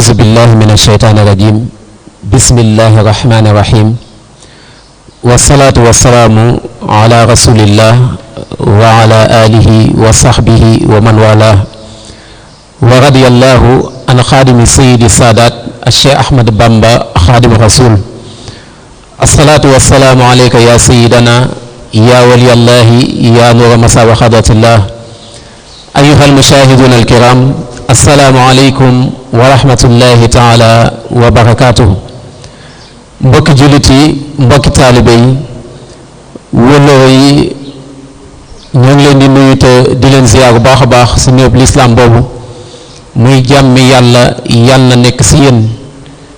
أعوذ بالله من الشيطان الرجيم بسم الله الرحمن الرحيم والصلاة والسلام على رسول الله وعلى آله وصحبه ومن والاه ورضي الله عن خادم سيد السادات الشيخ أحمد بامبا خادم الرسول. الصلاة والسلام عليك يا سيدنا يا ولي الله يا نور مساء وحضرة الله. أيها المشاهدون الكرام، السلام عليكم wa rahmatullahi taala wa barakatuhu. Mbokki jullit yi, mbokki taalibe yi, wëllëre yi, ñoo ngi leen di nuyu te di leen ziyaar bu baax a baax si néew lislaam boobu muy jàmmi yàlla na nekk si yéen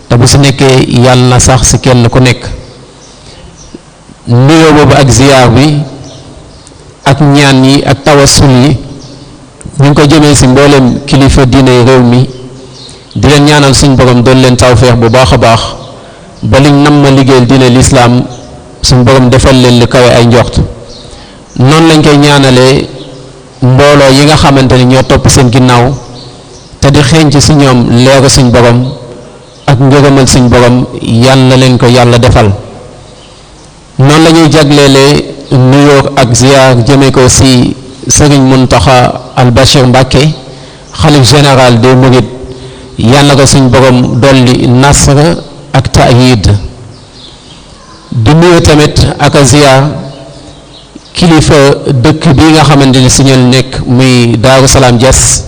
te bu si nekkee yàlla na sax si kenn ku nekk. nuyoo boobu ak ziyaar bi ak ñaan yi ak tawasul yi ñu ngi ko jëmee si mboolem kilifa diine réew mi di leen ñaanal suñ borom doon leen tawfeex bu baax a baax ba liñ nam ma liggéeyal diine lislaam suñ borom defal leen li kawe ay njort. noonu lañ koy ñaanalee mbooloo yi nga xamante ni ñoo topp seen ginnaaw te di xeeñc si ñoom leeru suñ borom ak ngërëmal suñ borom yàlla na leen ko yàlla defal. noonu la ñuy jagleelee nuyoo ak ziyaar jëmee ko si Sëriñ Muntaxa al Bachir Mbàkke xalif général des Mourides, yàlla ko suñ borom dolli nasr ak taayid. di nuyu tamit ak ziyaar kilifa dëkk bi nga xamante ni si ñoom nekk muy Daaru Salaam Diass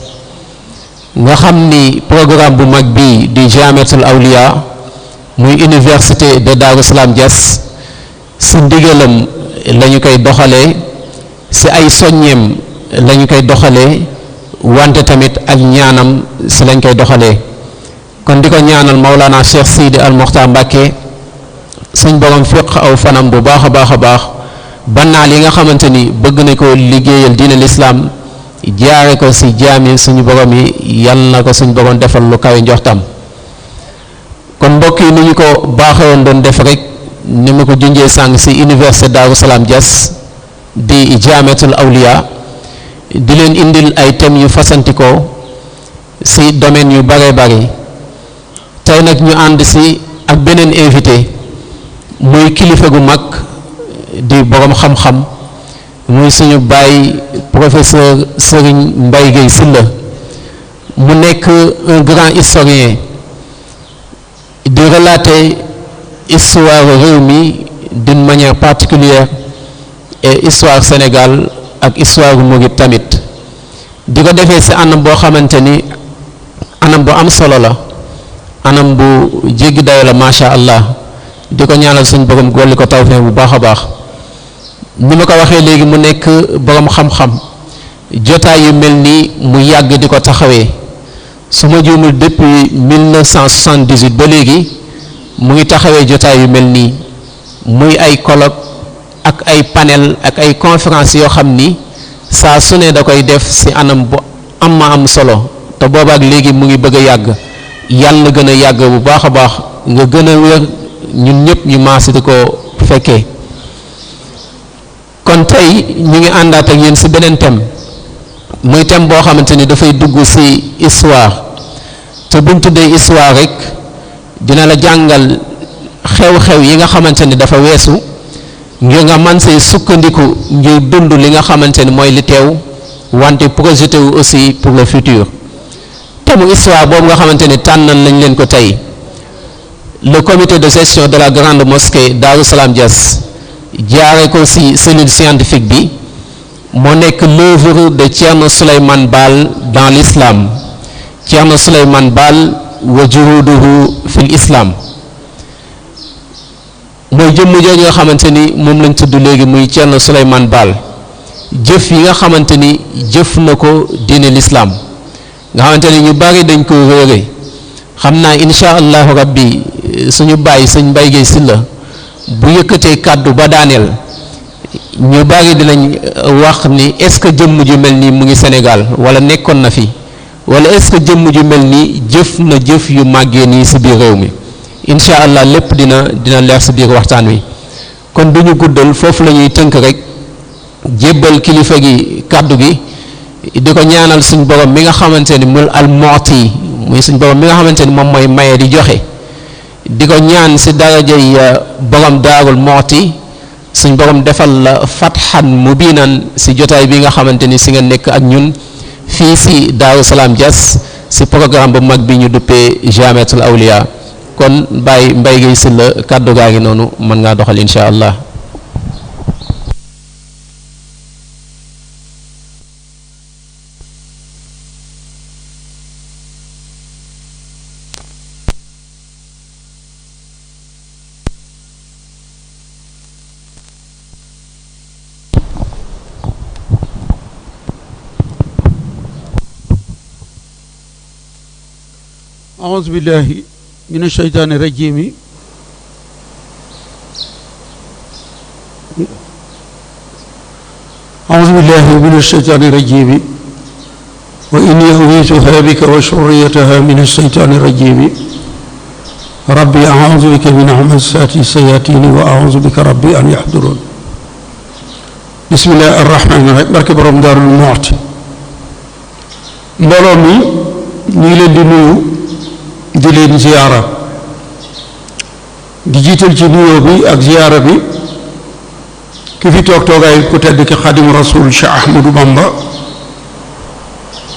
nga xam ni programme bu mag bi di Jamiatul Awliya muy université de Daaru Salaam Diass si ndigalam lañu koy doxalee, si ay soññeem lañu koy doxalee, wante tamit ak ñaanam si lañ koy doxalee. kon di ko ñaanal Maulana Cheikh Sidi al Mokhtar Mbacke suñ borom fiq aw fanam bu baax a baax a baax ba naal yi nga xamante ni bëgg na ko liggéeyal diine lislaam jaare ko si jaami suñu borom yi yal na ko suñ borom defal lu kawe njortam. kon mbokk yi ni ñu ko baaxewoon doon def rek ni ma ko junjee sàng si université Daaru Salaam Diass di Jamiatul Awliya di leen indil ay thèmes yu fasantikoo si domaine yu bare bari. tey nag ñu ànd si ak beneen invité muy kilifa gu mag di borom xam-xam muy suñu baay professeur Serigne Mbaye Guèye Sylla mu nekk un grand historien di relater histoire réew mi d'une manière particulière et histoire Sénégal ak histoire Mouride tamit di ko defee si anam boo xamante ni anam bu am solo la, anam bu jéggi dayo la macha allah. di ko ñaanal suñ borom golli ko tawfeex bu baax a baax. ni ma ko waxee léegi mu nekk borom xam-xam, jotaay yu mel nii mu yàgg di ko taxawee su ma juumul depuis 1978 ba léegi mu ngi taxawee jotaay yu mel nii muy ay colloque ak ay panel ak ay conférence yoo xam ni saa su ne da koy def si anam bu am solo te boobaak léegi mu ngi bëgg a yàgg. yàlla gën a yàgg bu baax a baax nga gën a wér ñun ñëpp ñu maasi di ko fekkee. kon tey ñu ngi àndaat ak yéen si beneen thème muy thème boo xamante ni dafay dugg si histoire te buñ tuddee histoire rek dina la jàngal xew-xew yi nga xamante ni dafa weesu ngir nga man see sukkandiku ngir dund li nga xamante ni mooy li teew wante projeté wu aussi pour le futur. thème histoire boobu nga xamante ni tànnal nañ leen ko tey le comité de gestion de la grande mosquée Daaru Salaam Diass jaare ko ci cellule scientifique bi moo nekk l'œuvre de Thierno Souleymane Baal dans l'islam, Thierno Souleymane Baal wa juhuduhu fil islam. mooy jëmm jooju nga xamante ni moom lañ tudd léegi muy Thierno Souleymane Baal, jëf yi nga xamante ni jëf na ko diine l'islam nga xamante ni ñu bari dañ ko réere. xam naa insha allahu rabbi suñu bàyyi sëñ Mbaye Guèye Sylla bu yëkkatee kàddu ba daaneel ñu bari dinañ wax ni est-ce que jëmm ju mel nii mu ngi Sénégal wala nekkoon na fi wala est-ce que jëmm ju mel nii jëf na jëf yu màggee nii si biir réew mi. insha allah lépp dina leer si biir waxtaan wi. kon du ñu guddal foofu la ñuy tënk rek jébbal kilifa gi kàddu gi di ko ñaanal suñ borom mi nga xamante ni mul al mooti muy suñ borom mi nga xamante ni moom mooy maye di joxe di ko ñaan si darajay borom Daarul Muxti suñ borom defal la fatxan mubinan si jotaay bi nga xamante ni si nga nekk ak ñun fii si Daaru Salaam Diass si programme bu mag bi ñu duppee Jamiatul Awliya kon Baye Mbaye Guèye Sylla kàddu gaa ngi noonu mën ngaa doxal insha allah. أعوذ بالله من الشيطان الرجيم أعوذ بالله من الشيطان الرجيم وإني أعيذها بك وذريتها من الشيطان الرجيم ربي أعوذ بك من همزات الشياطين وأعوذ بك ربي أن يحضرون بسم الله الرحمن الرحيم barke borom Daarul Muxti mbooloo mi ñu ngi leen di nuyu di leen ziyaara di jiital ci nuyoo bi ak ziyaara bi ki fi toog toogaay ku tedd ki Xaadimu Rasuul Cheikh Ahmadou Bamba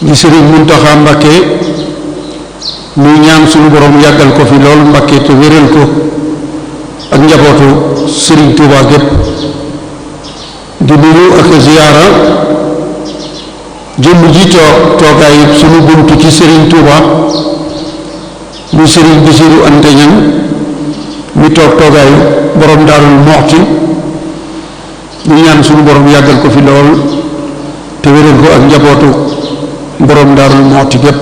di Sëriñ Muntaxa Mbakke muy ñaan suñu borom yàggal ko fi lool Mbakke te wéral ko ak njabootu Sëriñ Tuubaa gépp di nuyu ak ziyaara jëmm ji toogaay suñu buntu ci Sëriñ Tuubaa mu Sëriñ Basiru Anta Ñaŋ mi toog toogaayu borom Daarul Muxti ñu ñaan suñu borom yàggal ko fi lool te wéral ko ak njabootu borom Daarul Muxti gépp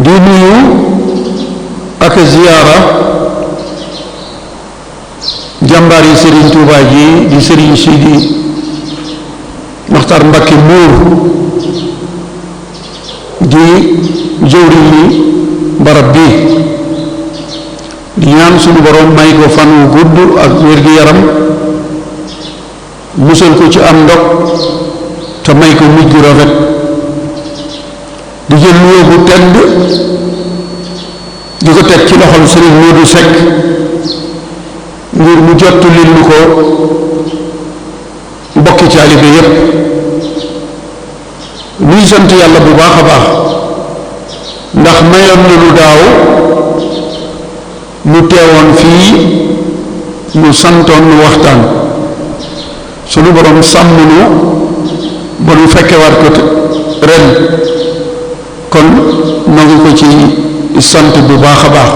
di nuyu ak ziyaara jàmbaar yi Sëriñ Tuubaa ji di Sëriñ Sidi Maxtaar Mbakke Mbuur di jëwriñ yi barab bi di ñaan suñu borom may ko fan wu gudd ak wér-gi-yaram musal ko ci am ndog te may ko mujj gu rafet di jël nuyoo bu tedd di ko teg ci loxol Sëriñ Moodu Sekk ngir mu jottu lil nu ko mbokki taalibe yépp ñuy sant yàlla bu baax a baax ndax mayoon na lu daaw mu teewoon fii mu santoon nu waxtaan sunu borom sàmm nu ba nu fekkewaat ko ren kon noo ngi ko ci sant bu baax a baax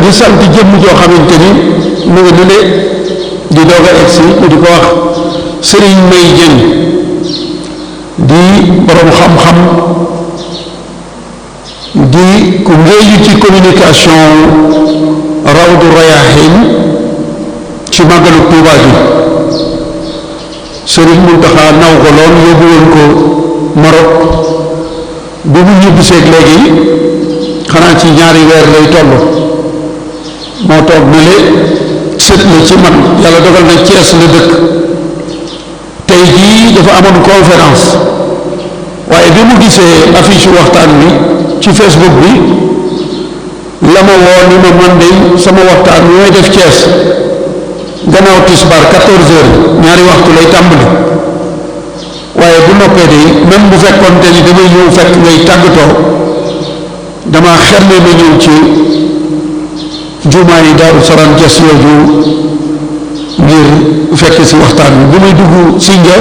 di sant jëmm joo xamante ni mu ngi ne di doog a egsi ñu di ko wax Sëriñ May Jëng di borom xam-xam di ku ngéeju ci communication Rawdu Rayaahiin ci màggalu Tuubaa gi Sëriñ Muntaxa naw ko lool yóbbu woon ko Maroc bu mu ñibbiseeg léegi xanaa ci ñaari weer lay toll moo toog na le sët la ci man yàlla dogal na Cees la dëkk tey jii dafa amoon conférence waaye bi mu gisee affiche waxtaan bi ci Facebook bi la ma woo ni ma man de sama waxtaan bi may def Cees gannaaw tisbaar 14 heures ñaari waxtu lay tàmbali waaye bu noppee de même bu fekkoonte ni damay ñëw fekk ngay tàggatoo dama xemme ma ñëw ci jumaa yi Daaru Salaam Diass yooyu ngir fekk si waxtaan bi bu may dugg Sinja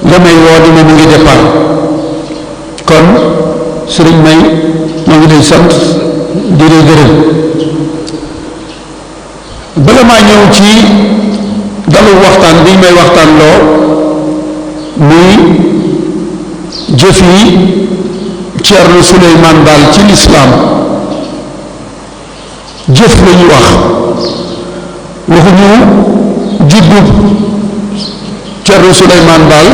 la may woo di ma mu ngi départ kon Sëriñ May maa ngi lay sant di lay gërëm bala maa ñëw ci dalu waxtaan bi may waxtaan loo muy jëf yi Ceerno Suleymaan Baal ci lislaam jëf la ñu wax waxuñu juddu Ceerno Suleymaan Baal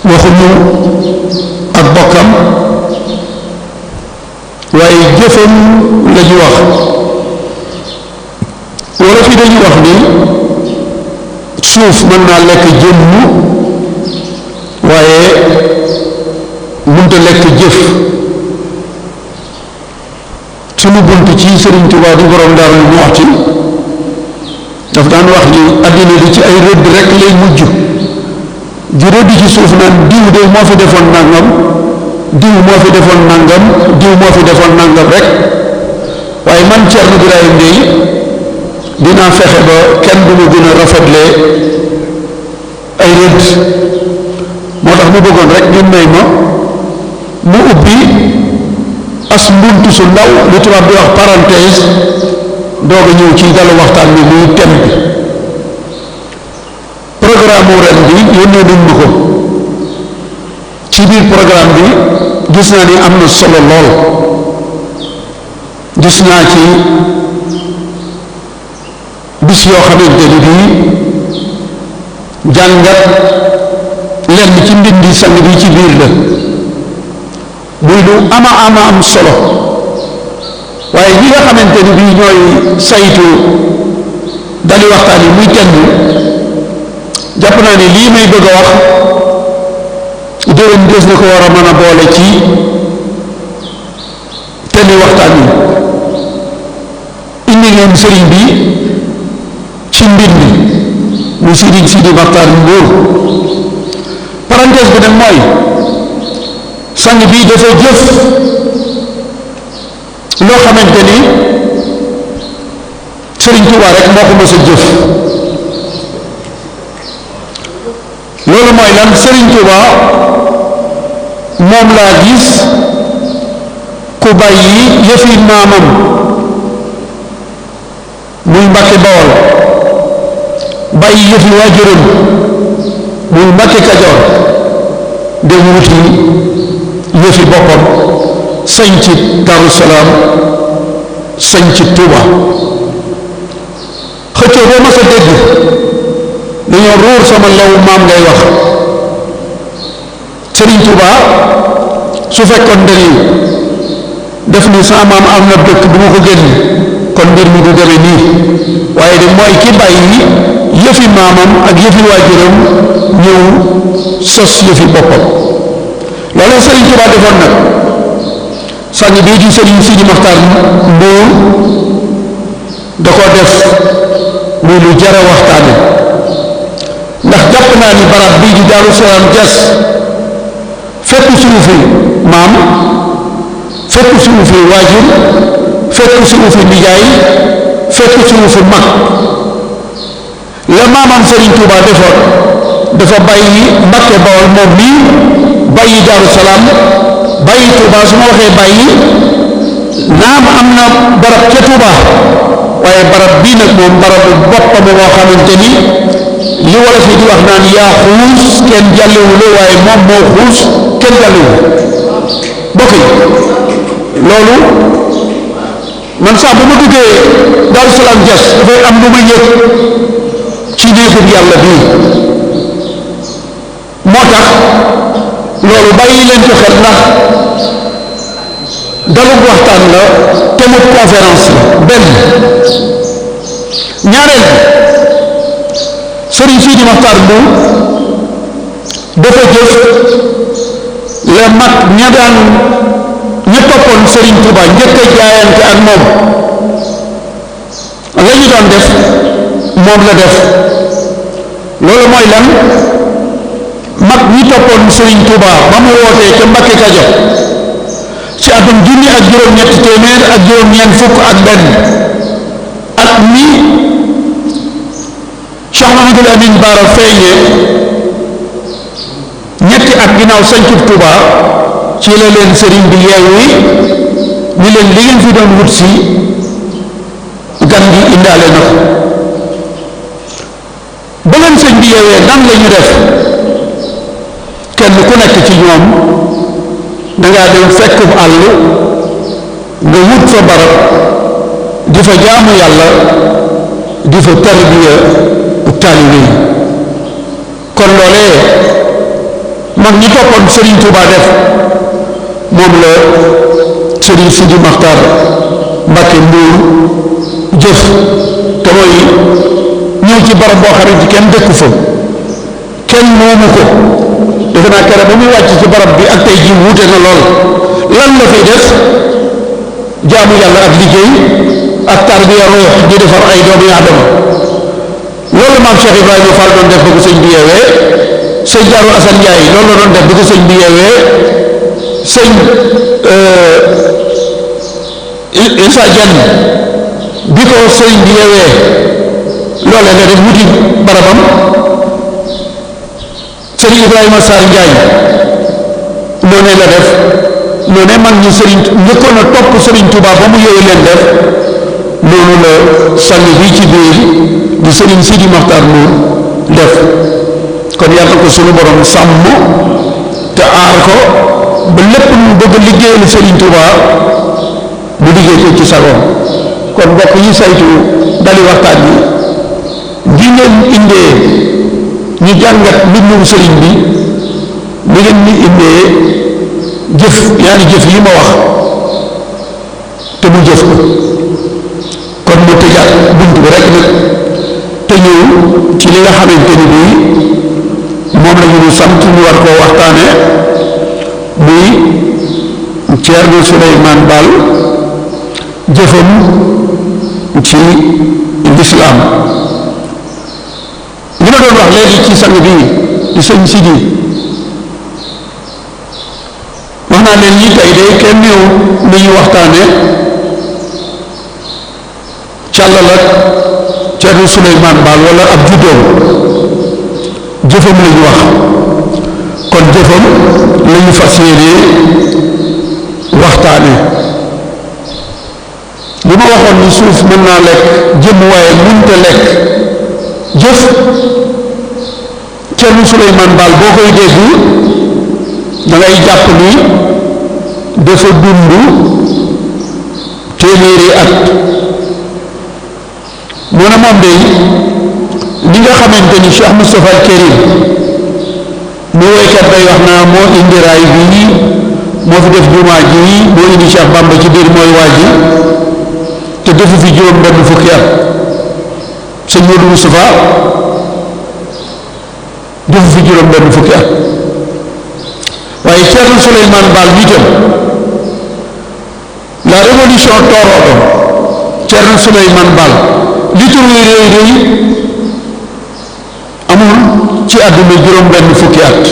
waxuñu ak bokkam waaye jëfam la ñu wax wala fi dañu wax ni suuf mën naa lekk jëmm waaye bii Sëriñ Tuubaa di borom Daaru Muxti daf daan wax ni addina li ci ay rëdd rek lay mujj di rëdd ci suuf naan diw de moo fi defoon nangam diw moo fi defoon nangam diw moo fi defoon nangam rek waaye man Ceerno Birahim dey dinaa fexe ba kenn du ma gën a rafetle ay rëdd moo tax mu bëggoon rek ngeen may ma mu ubbi as mbuntu su ndaw li tubaab di wax parenthèse doog a ñëw ci dalu waxtaan bi muy thème bi programme ren bi yónnee nañ ma ko ci biir programme bi gis naa ni am na solo lool gis naa ci bis yoo xamante ni bii jàngat lenn ci mbindi sang bi ci biir la muy lu ama am solo waaye ñi nga xamante ni bii ñooy saytu dali waxtaan yi muy tenn jàpp naa ni lii may bëgg a wax déwén des na ko war a mën a boole ci tenni waxtaan yi indi ngeen sëriñ bi ci mbind mu Sëriñ Sidi Maxtaar Mbuur parenthèse bi nag mooy sang bi dafa jëf loo xamante ni Sëriñ Tuubaa rek moo ko mës a jëf loolu mooy lan Sëriñ Tuubaa moom laa gis ku bàyyi yëfi maamam muy Mbàkke Bawol bàyyi yëfi waajuram muy Mbàkke Kajoor dem wuti yëfi boppam sañ ci Daaru Salaam sañ ci Tuuba xëccoo boo mas a dégg dañoo ruur sama lew maam ngay wax Sëriñ Tuuba su fekkoon ni def ni sama maam am na dëkk du ma ko génn kon mbir mi du demee nii waaye de mooy ki bàyyi yëfi maamam ak yëfi waajuram ñëw sos yëfi boppam loolu Sëriñ Tuuba defoon nag sang bii di Sëriñ Sidi Maxtaar Mbuur da ko def muy lu jara waxtaane ndax jàpp naa ni barab bii di Daaru Salaam Jas fekk suñu fi maam fekk suñu fi waajur fekk suñu fi nijaay fekk suñu fi mag la maamam Sëriñ Tuuba defoon dafa bàyyi Mbàkke Bawol moom mii bàyyi Daaru Salaam bàyyi Tuuba su ma waxee bàyyi naam am na barab ca Tuuba waaye barab bii nag moom barabu boppam moo xamante ni li wolof yi di wax naan yaa xuus kenn jàllewula waaye moom moo xuus kenn jàllewu bokk yi loolu man sax bu ma duggee Daaru Salaam Jas dafay am lu ma yëg ci néegub yàlla bii moo tax loolu bàyyi leen ko xel ndax dalub waxtaan la temub conférence la benn ñaareel Sëriñ Sidi Maxtaar Mbuur dafa jëf la mag ña toppoon Sëriñ Tuuba njëkk a jaayante ak moom la ñu doon def moom la def loolu mooy lan mag ñi toppoon Sëriñ Tuuba ba mu wootee ca Mbàkke Kajoor ci atum junni ak juróom-ñetti téeméer ak juróom-ñeent fukk ak benn at mi Cheikh Mahamadul Amin Baara feeñee ñetti at ginnaaw sañcub Tuuba ci la leen sëriñ bi yeewi ni leen li ngeen fi doon wut si gan gi indaale na ko ba leen sëñ bi yeewee nan la ñu def kenn ku nekk ci ñoom dangaa dem fekk àll nga wut fa barab di fa jaamu yàlla di fa tarbiya taalibe yi kon loolee mag ñi toppoon Sëriñ Tuuba def moom la Sëriñ Sidi Maxtaar Mbàkke Mbuur jëf te mooy ñëw ci barab boo xam ne kenn dëkku fa kenn moomu ko defe naa kere ba muy wàcc ci barab bi ak tey ji wuute na lool lan la fiy def jaamu yàlla ak liggéey ak tarbiya ruux di defar ay doomu aadama loolu maam Cheikh Ibrahima Fall doon def ba ko sëñ bi yeewee sëñ Daaru Asan Njaay loolu la doon def ba ko sëñ bi yeewee sëñ Isa Dieng bi ko sëñ bi yeewee loolee la def wuti barabam sëñ Ibrahima Sarr Njaay noonee la def noonee mag ñi sëriñ njëkkoon a topp sëriñ Tuubaa ba mu yeewee leen def noonu la sang bi ci biir di sëriñ Sidi Maxtaar Nuur def kon yàlla ko sunu borom sàmm te aar ko ba lépp lu bëgg a liggéeyal sëriñ Tuubaa bu liggéey ko ci sagoom kon mbokk yi saytu dali waxtaan bi ngeen indee ñu jàngat mbindum sëriñ bi ni ngeen ni indee jëf yaani jëf yi ma wax te mu jëf ko kon mu tëjaat bunt bi rek nag te ñëw ci li nga xamante ni bii moom la ñu sant ñu war koo waxtaane muy Ceerno Souleymane Baal jëfam ci lislaam li ma doon wax léegi ci sang bi di sëñ Sidi wax naa leen ñi tey day kenn néew nañu waxtaane càllal ak Ceerno Souleymane Baal wala ab juddoom jëfam la ñu wax kon jëfam la ñu fas yéene waxtaane li ma waxoon ni suuf mën naa lekk jëm waaye mënta lekk jëf Ceerno Souleymane Baal boo koy dégg da ngay jàpp ni dafa dund téeméeri at moo ne moom day li nga xamante ni Cheikh Moustapha al Karim mu woykat day wax naa moo indi raay bi moo fi def jumaa ji moo indi Cheikh Bamba ci biir mooy waa ji te defu fi juróom benn fukki at sëñ Modou Moustapha defu fi juróom benn fukki at waaye Ceerno Souleymane Baal itam la révolution toorooto Ceerno Souleymane Baal li tur wi réy réy amul ci àdduna juróom benn fukki at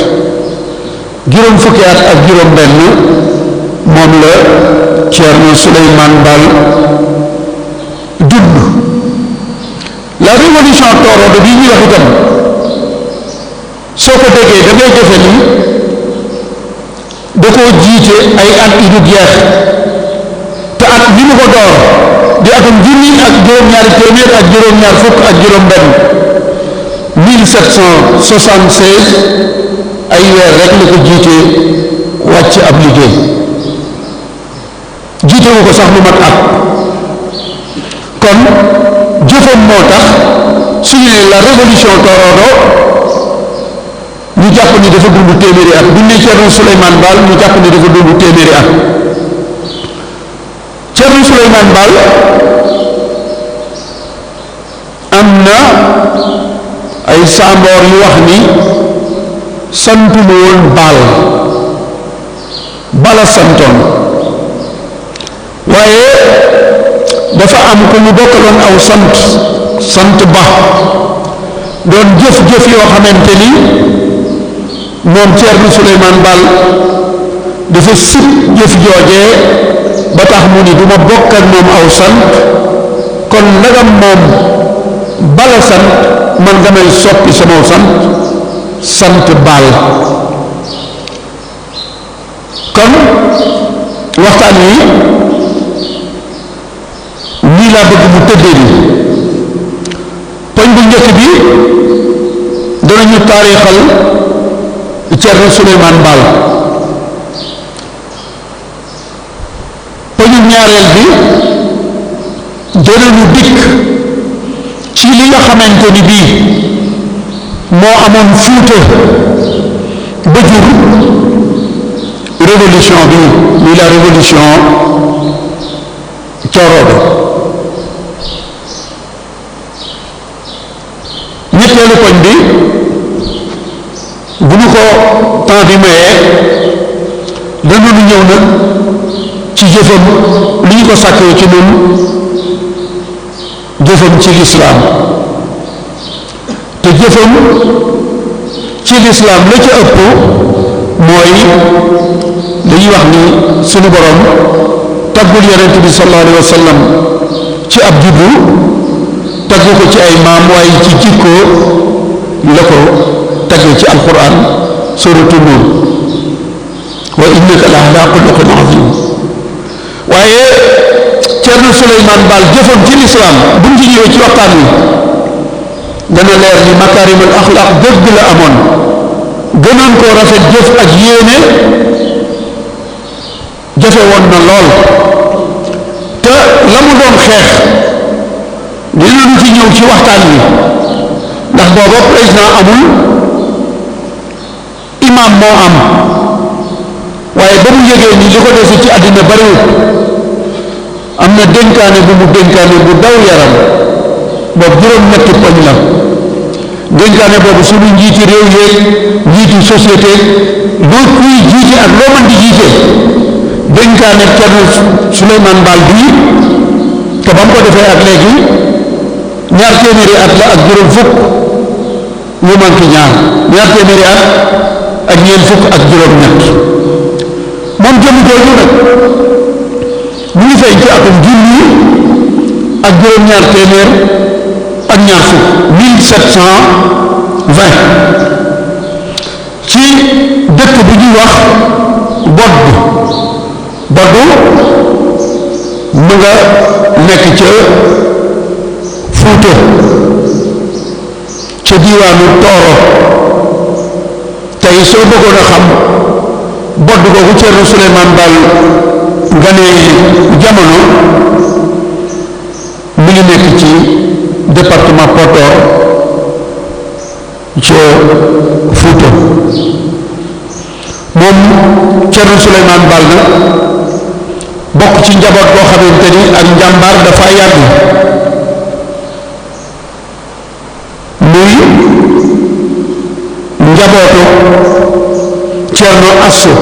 juróom fukki at ak juróom benn moom la Ceerno Souleymane Baal dund la révolution toorooto bi ñuy wax itam soo ko déggee da ngay defe ni da koo jiite ay at yu du jeex te at bi mu ko door di atum junni ak juróom-ñaari téeméer ak juróom-ñaar fukk ak juróom-benn 1776 ay weer rek la ko jiite wàcc ab liggéey jiite wu ko sax lu mat at kon jëfam moo tax suñu ne la révolution toorooto ñu jàpp ni dafa dund téeméeri at bu ne Ceerno Souleymane Baal ñu jàpp ni dafa dund téeméeri at Ceerno Souleymane Baal am na ay saamboor yu wax ni santul woon Baal Bala santoon waaye dafa am ku mu bokkaloon aw sant Ba doon jëf-jëf yoo xamante ni moom Ceerno Souleymane Baal dafa sib jëf joojee ba tax mu ni du ma bokk ak moom aw sant kon ndagam moom Bala sant man damay soppi sama sant Baal kon waxtaan wi nii laa bëgg mu tëddee ni poñ bu njëkk bi danañu taarixal Ceerno Souleymane Baal poñu ñaareel bi danañu dikk ci li nga xamante ni bii moo amoon Fuuta ba jur révolution bi muy la révolution Tooroodo ñetteelu poñ bi bu ñu ko temps bi mayee danañu ñëw nag ci jëfam li ñu ko sàkkee ci ñun jëfam ci lislaam te jëfam ci lislaam la ca ëpp mooy dañuy wax ni sunu borom taggul yonent bi sallallahu alayhi wa sallam ci ab juddu taggu ko ci ay maam waaye ci jikko la ko taggee ci alquran suratu Nuur wa innaka la ala xuluqin azim waaye Ceerno Souleymane Baal jëfam ci lislaam buñ ci ñëwee ci waxtaan wi dana leer ni makaarimul axlaaq dëgg la amoon gënoon koo rafet jëf ak yéene jafe woon na lool te la mu doon xeex dinañu ci ñëw ci waxtaan wi ndax booba président amul imam moo am waaye ba mu yëgee ni li ko dese ci àddina bariwut am na dénkaane bu mu dénkaane bu daw yaram boobu juróom-ñetti poñ la dénkaane boobu suñu njiiti réew yeeg njiiti société loo kuy jiite ak loo mën di jiite dénkaane Ceerno Souleymane Baal bii te ba mu ko defee ak léegi ñaar téeméeri at la ak juróom fukk yu manqué ñaar téeméeri at ak ñeent fukk ak juróom-ñett moom jëmm jooju nag mu ngi feeñ ci atum junni ak juróom-ñaar téeméer ak ñaar fukk 1720 ci dëkk bu ñuy wax Boddu mu nga nekk ca Fuuta ca diiwaanu Tooro tey soo bëggoon a xam Boddu googu Ceerno Souleymane Baal ganee jamono mu ngi nekk ci département Podor ca Fuuta moom Ceerno Souleymane Baal nag bokk ci njaboot boo xamante ni ak njàmbaar dafa yàgg muy njabootu Ceerno Asso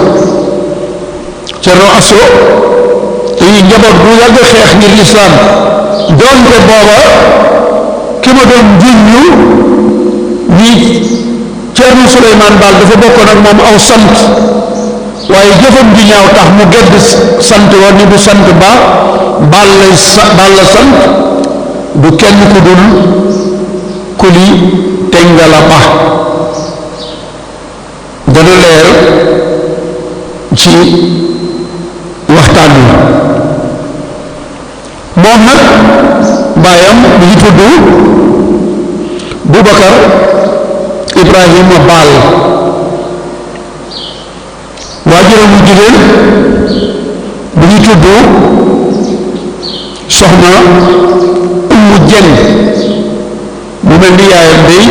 yi njaboot bu yàgg xeex ngir lislaam doonte booba ki ma doon junñu ni Ceerno Souleymane Baal dafa bokkoon ak moom aw sant waaye jëfam ji ñaaw tax mu gedd sant woon ni du sant Baal la sant du kenn ku dul Kuli Tengala Ba dana leer ci waxtaan wi moom nag baayam mi ngi tudd Boubacar Ibrahima Baal waajuram wu jigéen mi ngi tudd soxna Umu Jeng mu mel ni yaayam day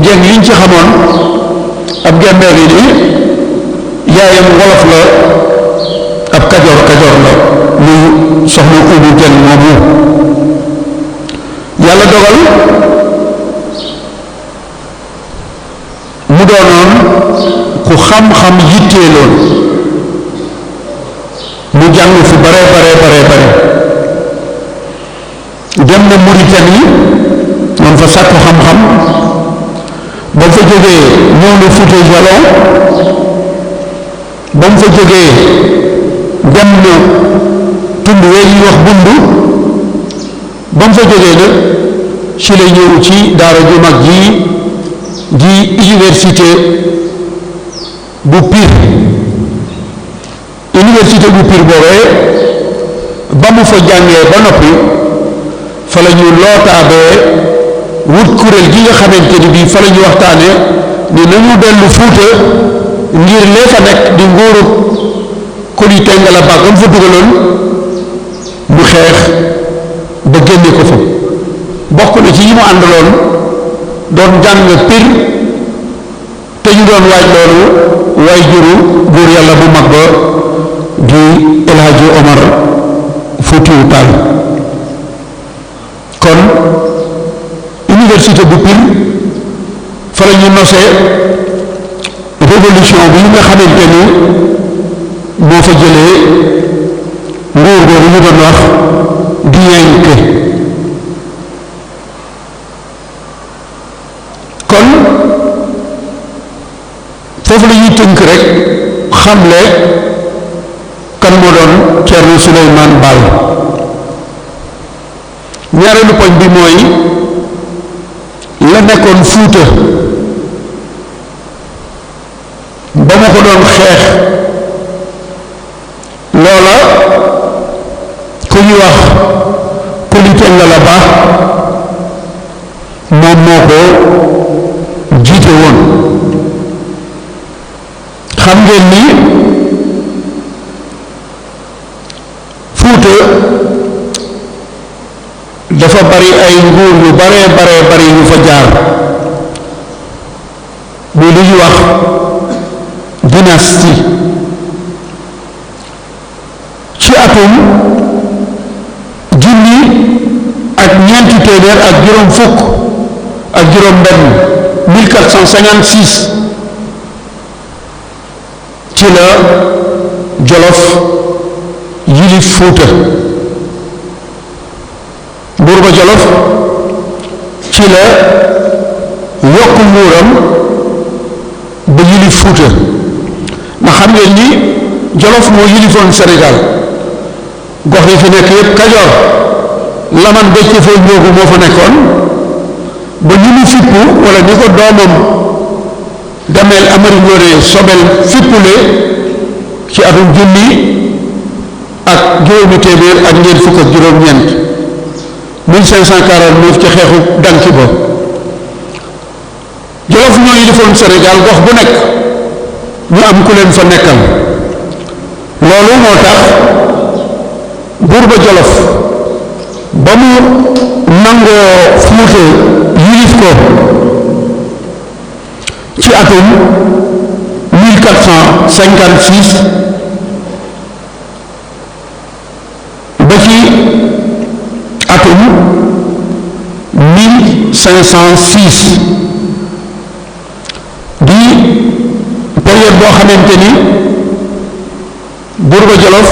Jeng liñ ci xamoon ab gembeer yi ni yaayam wolof la ab kajoor la muy soxna Umu Jeng moomu yàlla dogal mu doonoon ku xam-xam yitteeloon mu jàng fu bare dem na Mauritanie noonu fa sàkku xam-xam ba mu fa jógee ñëw na Fuuta Jalon ba mu fa jógee dem na tund wee ñuy wax Bundu ba mu fa jógee nag ci la ñëw ci daara ju mag ji di université bu Pire boobee ba mu fa jàngee ba noppi fa la ñu lootaabee wut kuréel gi nga xamante ni bii fa la ñu waxtaane ni nañu dellu Fuuta ngir lee fa nekk di nguuru Kuli Tengala Ba am fa dugaloon mu xeex ba génne ko fa bokk na ci yi mu àndaloon doon jàng Pire te ñu doon waaj loolu waay juru buur yàlla bu mag ba di El Hadji Omar Foutiyou Tall kon université bu Pire fa la ñu nosee révolution bi nga xamante ni moo fa jëlee ñu doon wax di yenke. kon foofu la ñuy tënk rek xamle kan moo doon Thierno Souleymane Baal. ñaareelu poñ bi mooy la nekkoon Fuuta ba ma ko doon xeex loola ku ñuy wax Koli Tengala Ba moom moo ko jiite woon. xam ngeen ni Fuuta dafa bari ay nguur yu bari yu fa jaar muy lu ñuy wax dynastie. ci atum junni ak ñeenti téeméer ak juróom fukk ak juróom benn 1456 ci la Jolof yilif Fuuta. buur ba Jolof ci la yokk nguuram ba yilif Fuuta. ndax xam ngeen ni Jolof moo yilifoon Sénégal gox yi fi nekk yépp Kajoor laman bécc foo ñoogu moo fa nekkoon ba ñu mu fippu wala ni ko doomam Dameel Amari Ngoone Sobel fippule ci atum junni ak juróomi téeméer ak ñeent fukk ak juróom-ñeent 1549 ci xeexu danki ba. Jolof ñoo yilifoon Sénégal gox bu nekk ñu am ku leen fa nekkal. loolu moo tax buur ba Jolof ba mu nangoo Fuuta yilif ko ci atum 1456 ba ci atum 1506 di période boo xamante ni buur ba Jolof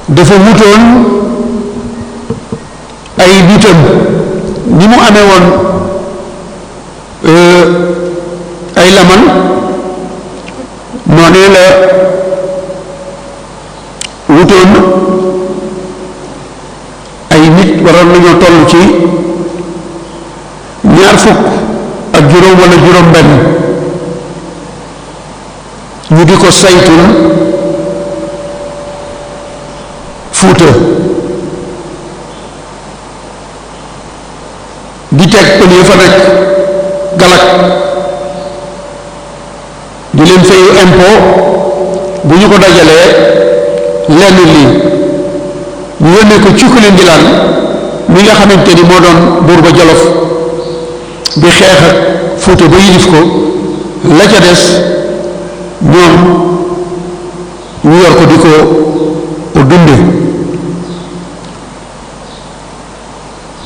dafa wutoon ay nitam ni mu amee woon ay laman noonee la wutoon ay nit waroon nañoo toll ci ñaar fukk ak juróom wala juróom benn ñu di ko saytul Fuuta di teg pël yi fa nekk galak di leen fayu impôt bu ñu ko dajalee lenn lii ñu yónnee ko Cukkuli Ngilaan mi nga xamante ni moo doon buur ba Jolof bi xeex ak Fuuta ba yilif ko la ca des ñoom ñu yor ko di ko dunde.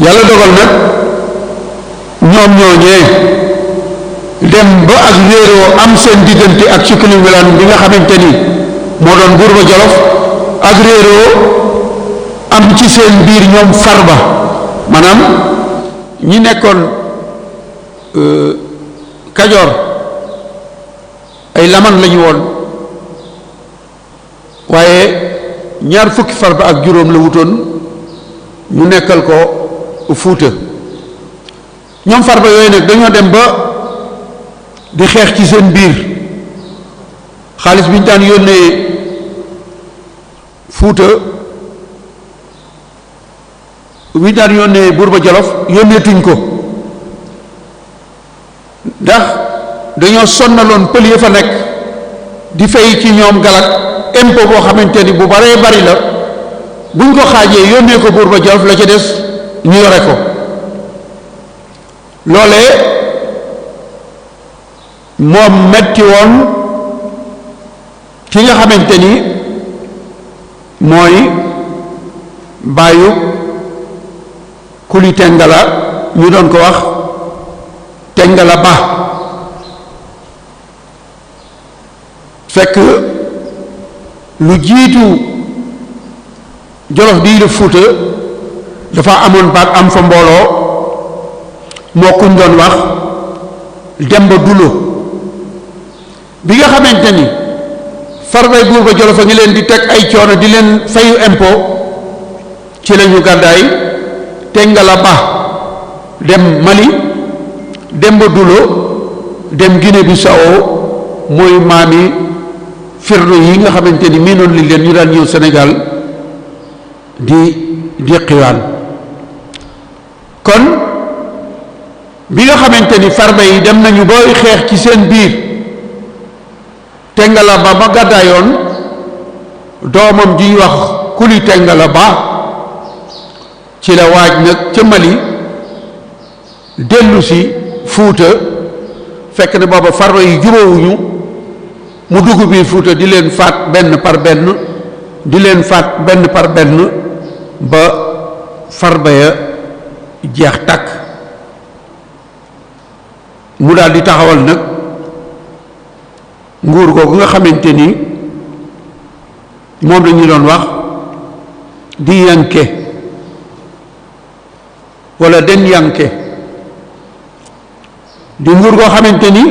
yàlla dogal nag ñoom ñooñee dem ba ak réeroo am seen diggante ak Cukkuli Ngilaan bi nga xamante ni moo doon buur ba Jolof ak réeroo am ci seen biir ñoom Farba maanaam ñi nekkoon Kajoor ay laman lañu woon waaye ñaar fukki Farba ak juróom la wutoon ñu nekkal ko Fuuta. ñoom Farba yooyu nag dañoo dem ba di xeex ci seen biir xaalis bi ñu daan yónnee Fuuta bi ñu daan yónnee buur ba Jolof yónneetuñ ko ndax dañoo sonnaloon pël ya fa nekk di fay ci ñoom galak impôt boo xamante ni bu baree bari la buñ ko xaajee yónnee ko buur ba Jolof la ca des ñu yore ko. loolee moom metti woon ki nga xamante ni mooy bàyyu Kuli Tengala ñu doon ko wax Tengala Ba. fekk lu jiitu Jolof di def Fuuta dafa amoon baat am fa mbooloo moo kuñ doon wax Demba Dulo bi nga xamante ni farbay buur ba Jolof a ngi leen di teg ay coono di leen fayu impôt ci lañu gàddaay Tengala Ba dem Mali, Demba Dulo dem Guinée Bissau mooy maami firdu yi nga xamante ni miinoon li leen ñu daan ñëw Sénégal di xiwaan. kon bi nga xamante ni farba yi dem nañu booy xeex ci seen biir Tengala Ba ma gàddaayoon doomam ji wax Kuli Tengala Ba ci la waaj nag ca Mali dellu si Fuuta fekk na booba farba yi jubóowuñu mu dugg biir Fuuta di leen faat benn par benn di leen faat benn par benn ba farba ya jeex tàkk mu daal di taxawal nag nguur googu nga xamante ni moom la ñu doon wax di yanke wala den yanke di nguur goo xamante ni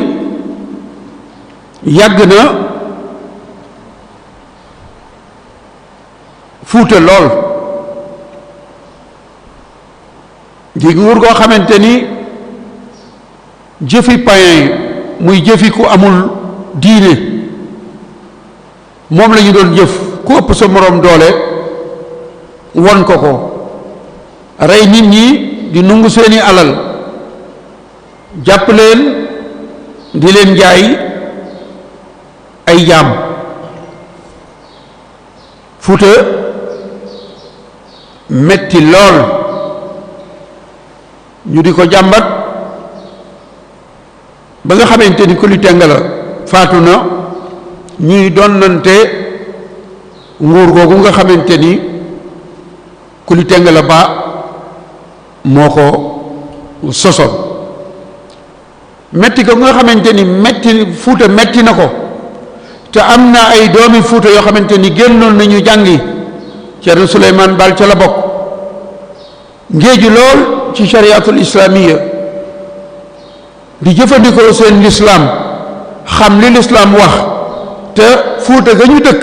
yàgg na Fuuta lool di nguur goo xamante ni jëfi païen muy jëfi ku amul diine moom la ñu doon jëf ku ëpp sa moroom doole won ko ko rey nit ñi di nungu seeni alal jàpp leen di leen jaay ay jaam. Fuuta metti lool ñu di ko jàmbat ba nga xamante ni Kuli Tengala faatu na ñuy donnante nguur googu nga xamante ni Kuli Tengala Ba moo ko sosoon metti ko nga xamante ni metti Fuuta metti na ko te am na ay doomi Fuuta yoo xamante ni génnoon nañu jàngi Ceerno Suleymaan Baal ca la bokk ngéeju lool ci shariatul islaamiya di jëfandikoo seen lislaam xam li lislaam wax te Fuuta ga ñu dëkk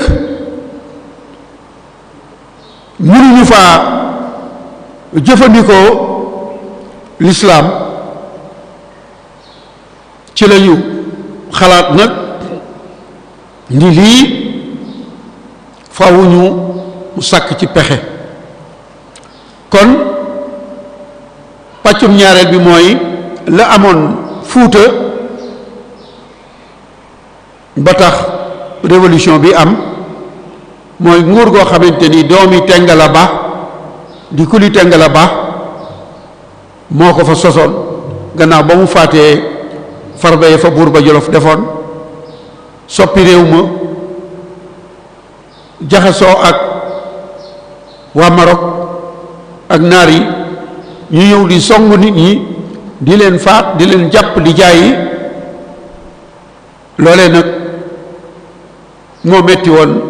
mënuñu faa jëfandikoo lislaam ci lañu xalaat nag ni lii fawuñu mu sàkk ci pexe kon pàccum ñaareel bi mooy la amoon Fuuta ba tax révolution bi am mooy nguur goo xamante ni doomi Tengala Ba di Kuli Tengala Ba moo ko fa sosoon gannaaw ba mu faatee farba ya fa buur ba Jolof defoon soppi réew ma jaxasoo ak waa Maroc ak naar yi ñu ñëw di song nit ñi di leen faat di leen jàpp di jaayi loolee nag moo metti woon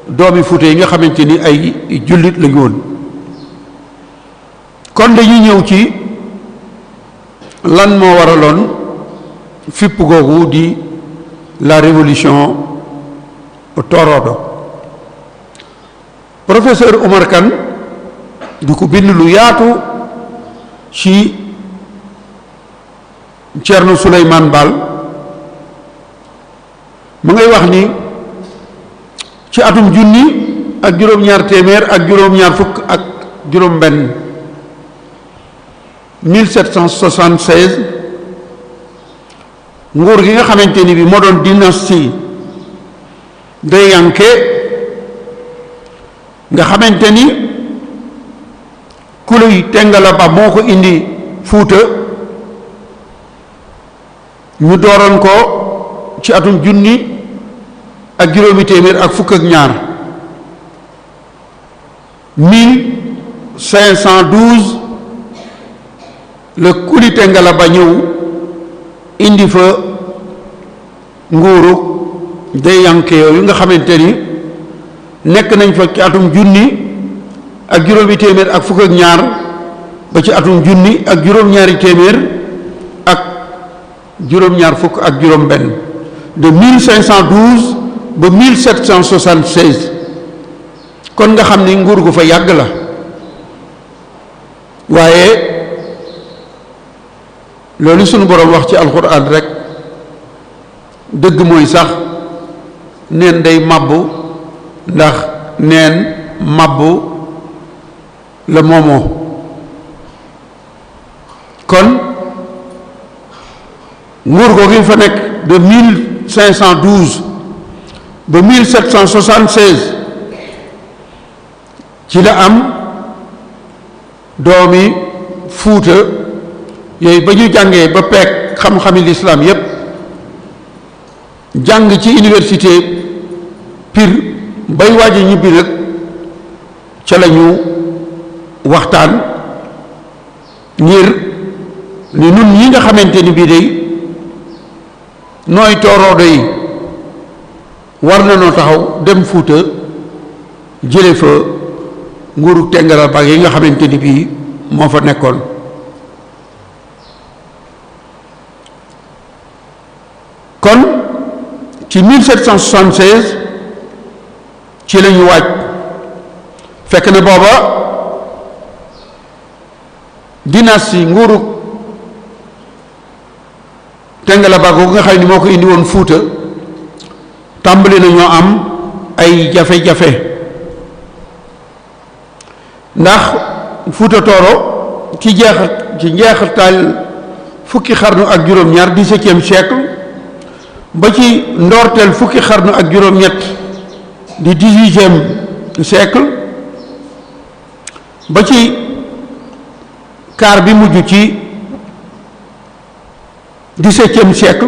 doomi Fuuta yi nga xamante ni ay jullit lañu woon kon dañuy ñëw ci lan moo waraloon fipp googu di la révolution Torodo professeur Oumar Kane di ko bind lu yaatu ci Ceerno Suleymaan Baal mu ngay wax ni ci atum junni ak juróom-ñaar téeméer ak juróom-ñaar fukk ak juróom-benn 1776 nguur gi nga xamante ni bi moo doon dynastie de Yanke nga xamante ni Kuli Tengala Ba moo ko indi Fuuta ñu dooroon ko ci atum junni ak juróomi téeméer ak fukk ak ñaar 1512 le Kuli Tengala Ba ñëw indi fa nguuru de Yanke yooyu nga xamante ni nekk nañ fa ci atum junni ak juróomi téeméer ak fukk ak ñaar ba ci atum junni ak juróom-ñaari téeméer ak juróom-ñaar fukk ak juróom benn de 1512 ba 1776 kon nga xam ni nguur gu fa yàgg la waaye loolu sunu boroom wax ci alxuraan rek dëgg mooy sax neen day màbbu ndax neen màbbu la moomoo kon nguur googu fa nekk de 1512 ba 1776 ci la am doomi Fuuta yooyu ba ñu jàngee ba peeg xam-xami lislaam yépp jàng ci université Pire bay waaj a ñibbi nag ca la ñu waxtaan ngir ni nun ñi nga xamante ni bii day nooy tooroodo yi war na noo taxaw dem Fuuta jële fa nguuru Tengara Ba yi nga xamante ni bii moo fa nekkoon kon ci 1776 ci la ñu waaj fekk na booba dynastie nguuru Tengara Ba googu nga xam ni moo ko indi woon Fuuta tàmbali nañoo am ay jafe-jafe ndax Fuuta Tooro ci njeexital fukki xarnu ak juróom-ñaar 17e siècle ba ci ndoorteel fukki xarnu ak juróom-ñett di 18e siècle ba ci quart bi mujj ci 17e siècle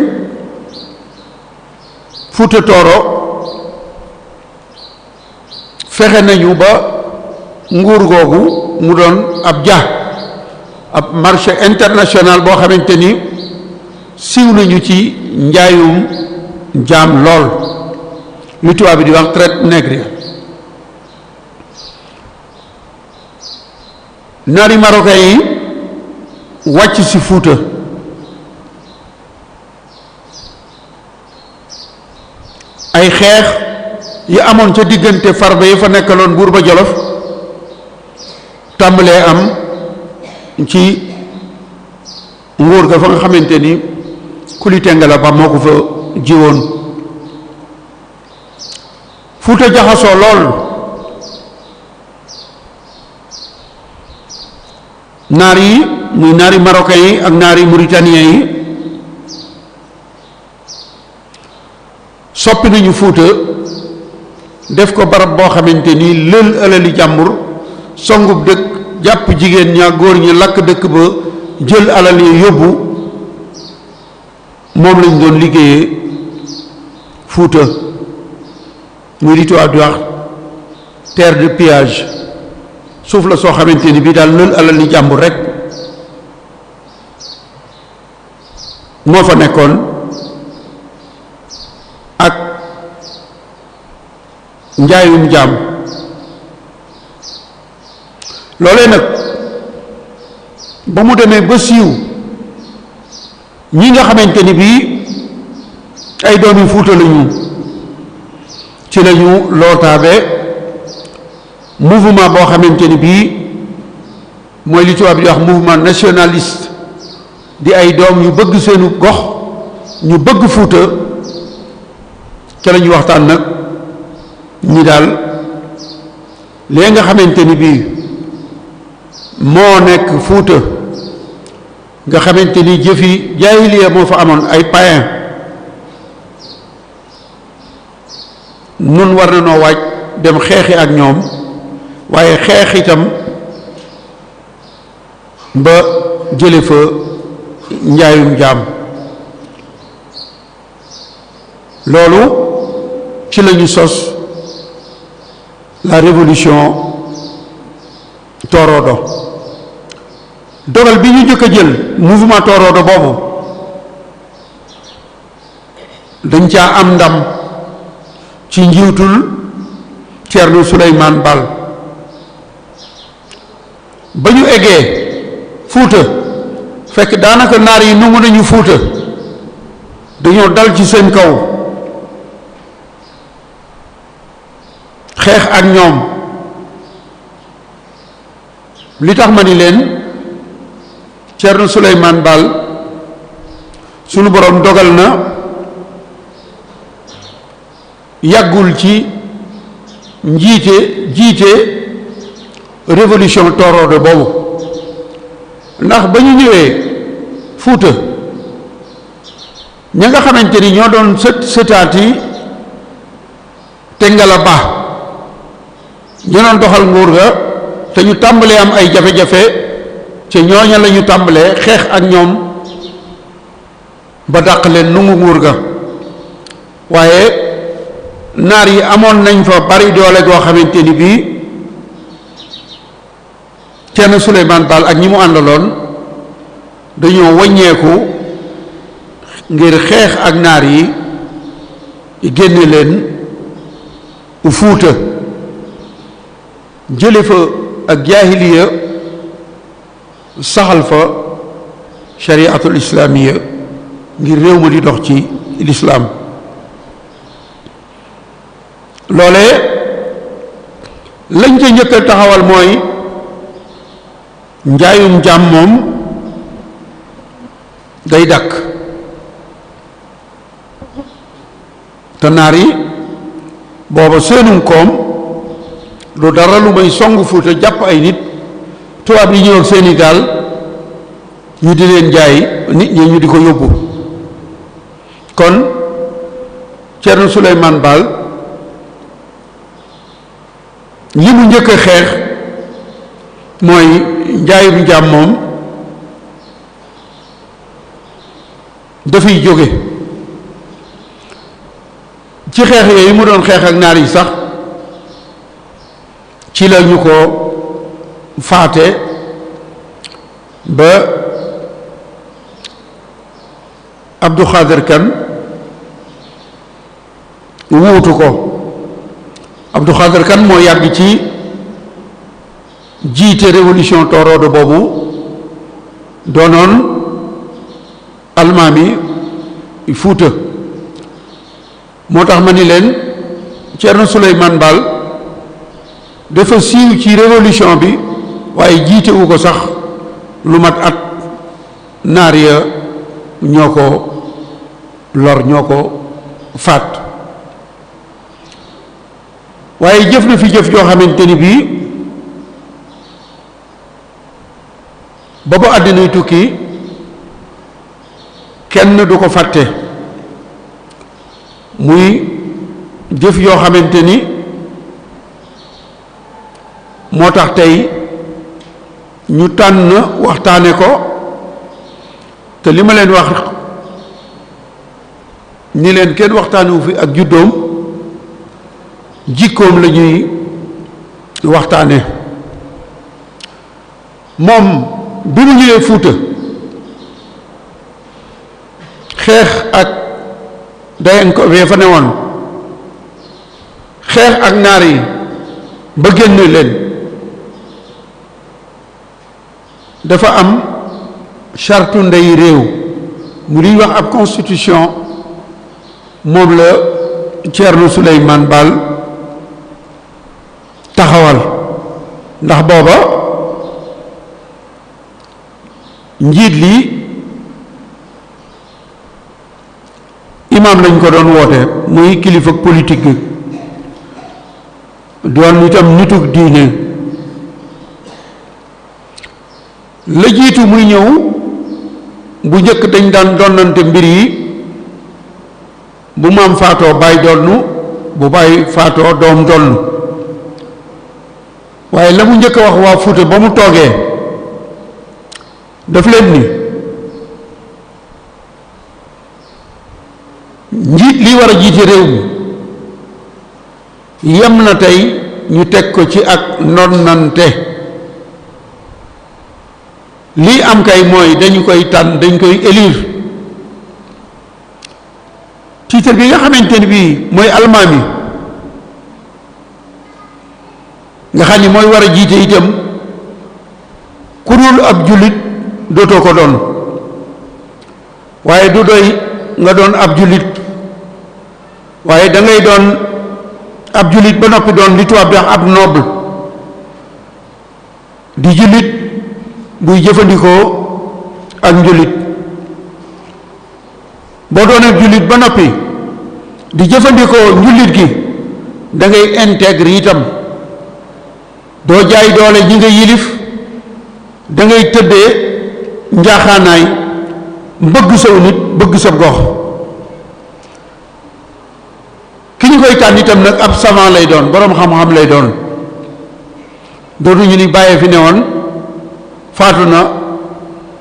Fuuta Tooro fexe nañu ba nguur googu mu doon ab marché international boo xamante ni siiw nañu ci njaayum jaam lool lu tubaab bi di wax traite négrière naari marocain yi wàcc ci Fuuta ay xeex yi amoon ca diggante Farba yi fa nekkaloon buur ba Jolof tàmbalee am ci nguur ga fa nga xamante ni Kuli Tengara Ba moo ko fa jiwoon Fuuta jaxasoo lool naar yi muy naari marocain yi ak naari mauritanien yi soppi nañu Fuuta def ko barab boo xamante ni lël alali jàmbur songub dëkk jàpp jigéen ña góor ñi lakk dëkk ba jël alal yi yóbbu moom lañ doon liggéeyee Fuuta muy li tubaab di wax terre de pillage suuf la soo xamante ni bii daal lël alal ni jàmbur rek moo fa nekkoon ak njaayum jaam loolee nag ba mu demee ba siiw ñi nga xamante ni bii ay doomi Fuuta lañu ci lañu lootaabe mouvement boo xamante ni bii mooy li tubaab di wax mouvement nationaliste di ay doom yu bëgg seenu gox ñu bëgg Fuuta ca la ñu waxtaan nag ñi daal léegi nga xamante ni bii moo nekk Fuuta nga xamante ni jëfi jaahiliya moo fa amoon ay païen nun war na noo waaj dem xeexi ak ñoom waaye xeex itam ba jële fa njaayum jaam loolu ci lañu sos la révolution Torodo dogal bi ñu jëkk a jël mouvement Torodo boobu dañ caa am ndam ci njiitul Ceerno Souleymane Baal ba ñu eggee Fuuta fekk daanaka naar yi nangu nañu Fuuta dañoo dal ci seen kaw xeex ak ñoom. li tax ma ni leen Thierno Souleymane Baal sunu borom dogal na yàggul ci jiite révolution torodo boobu, ndax ba ñu ñëwee Fuuta ña nga xamante ni ñoo doon sëtaati Tengala Ba ñu doon doxal nguur ga te ñu tàmbalee am ay jafe-jafe ci ñooña la ñu tàmbalee xeex ak ñoom ba dàq leen nungu nguur ga. waaye naar yi amoon nañ fa bari doole goo xamante ni bii Thierno Souleymane Baal ak ñi mu àndaloon dañoo wàññeeku ngir xeex ak naar yi génne leen Fuuta jële fa ak jaahiliya saxal fa shariatul islaamiya ngir réew ma di dox ci lislaam. loolee lañ ca njëkk a taxawal mooy njaayum jaam moom day dakk te naar yi booba seenum koom lu dara lu may song Fuuta jàpp ay nit tubaab yi ñëw ak seeni gaal ñu di leen jaay nit ñi ñu di ko yóbbu. kon Thierno Souleymane Baal li mu njëkk a xeex mooy njaayum jaam moom dafay jóge. ci xeex yooyu mu doon xeex ak naar yi sax ci la ñu ko faate ba Abdou Khader Kane wuutu ko. Abdou Khader Kane moo yàgg ci jiite révolution torodo boobu doonoon almaami Fuuta. moo tax ma ni leen Thierno Souleymane Baal dafa siiw ci révolution bi waaye jiitewu ko sax lu mat at naar ya ñoo ko lor ñoo ko faat. waaye jëf na fi jëf joo xamante ni bii ba ba àddinay tukki kenn du ko fàtte. muy jëf yoo xamante ni moo tax tey ñu tànn waxtaane ko te li ma leen wax ni leen kenn waxtaanewu fi ak juddoom jikkoom la ñuy waxtaane. moom bi mu ñëwee Fuuta xeex ak dayen ko fee fa ne woon xeex ak naar yi ba génne leen dafa am chartu ndey réew mu liy wax ab constitution moom la Thierno Souleymane Baal taxawal. ndax booba njiit li imaam lañ ko doon woote muy kilifa politique bi doon itam nitug diine. la jiitu muy ñëw bu njëkk dañ daan donnante mbir yi bu maam faatoo baay donnu bu baay faatoo doom donnu. waaye la mu njëkk a wax waa Fuuta ba mu toogee daf leen ni njiit li war a jiite réew mi yem na tey ñu teg ko ci ak ndonnante. lii am kay mooy dañu koy tànn dañ koy élire. titre bi nga xamante ni bii mooy almaami nga xam ni mooy war a jiite itam ku dul ab jullit dootoo ko doon waaye du doy nga doon ab jullit waaye da ngay doon ab jullit ba noppi doon li tubaab di wax ab noble di jullit buy jëfandikoo ak njullit boo doonee jullit ba noppi di jëfandikoo njullit gi da ngay intègre itam doo jaay doole ñi nga yilif da ngay tëddee njaaxaanaay bëgg saw nit bëgg sa gox ki ñu koy tànn itam nag ab savant lay doon boroom xam-xam lay doon doonuñu ni bàyyee fi ne woon faatu na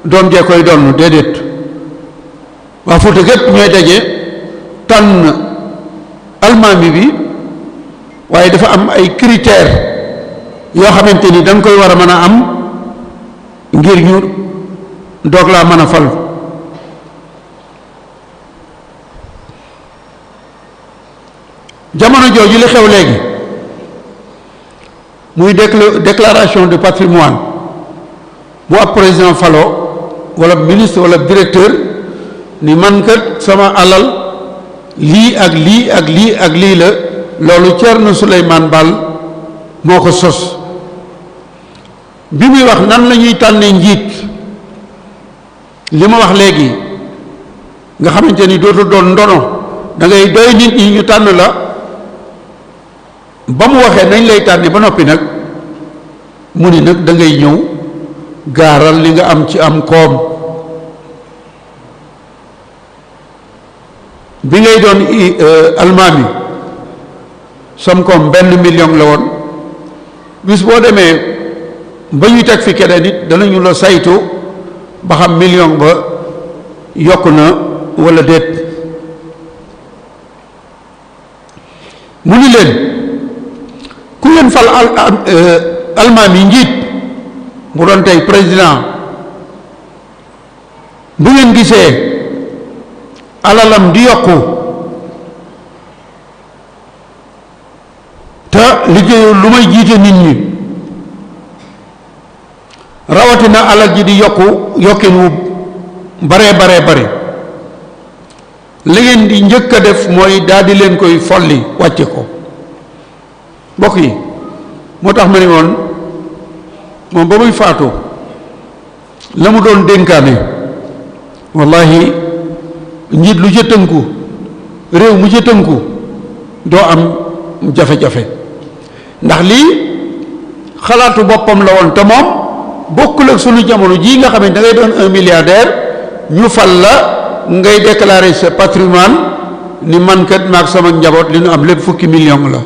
doom jee koy doon déedéet waa Fuuta gépp ñooy daje tànn almaami bi waaye dafa am ay critères yoo xamante ni dañ koy war a mën a am ngir ñu doog laa mën a fal jamono jooju li xew léegi muy déclaration de patrimoine bu ab président falo wala ministre wala directeur ni man kat sama alal lii ak lii ak lii ak lii la loolu Thierno Souleymane Baal moo ko sos bi muy wax nan la ñuy tànnee njiit li ma wax léegi nga xamante ni dootu doon ndono da ngay doy nit ñi ñu tànn la ba mu waxee nañ lay tànni ba noppi nag mu ni nag da ngay ñëw gaaral li nga am ci am koom bi ngay doon almaami sam koom 1 million la woon bis boo demee ba ñu teg fi keneen nit danañu la saytu ba xam million ba yokk na walla déet mu ni leen ku ngeen fal almaami njiit bu doon tey président bu ngeen gisee alalam di yokku te liggéeyul lu may jiite nit ñi rawatina alal ji di yokku yokkin wu bare li ngeen di njëkk a def mooy daal di leen koy folli wàcce ko mbokk yi moo tax ma ne woon moom ba muy faatu la mu doon dénkaane wallahi njiit lu ca tënku réew mu ca tënku doo am jafe-jafe ndax lii xalaatu boppam la woon te moom bokkul ak sunu jamono jii nga xam ne da ngay doon 1 milliardaire ñu fal la ngay déclarer sa patrimoine ni man kat maag sama njaboot li ñu am lépp fukki million la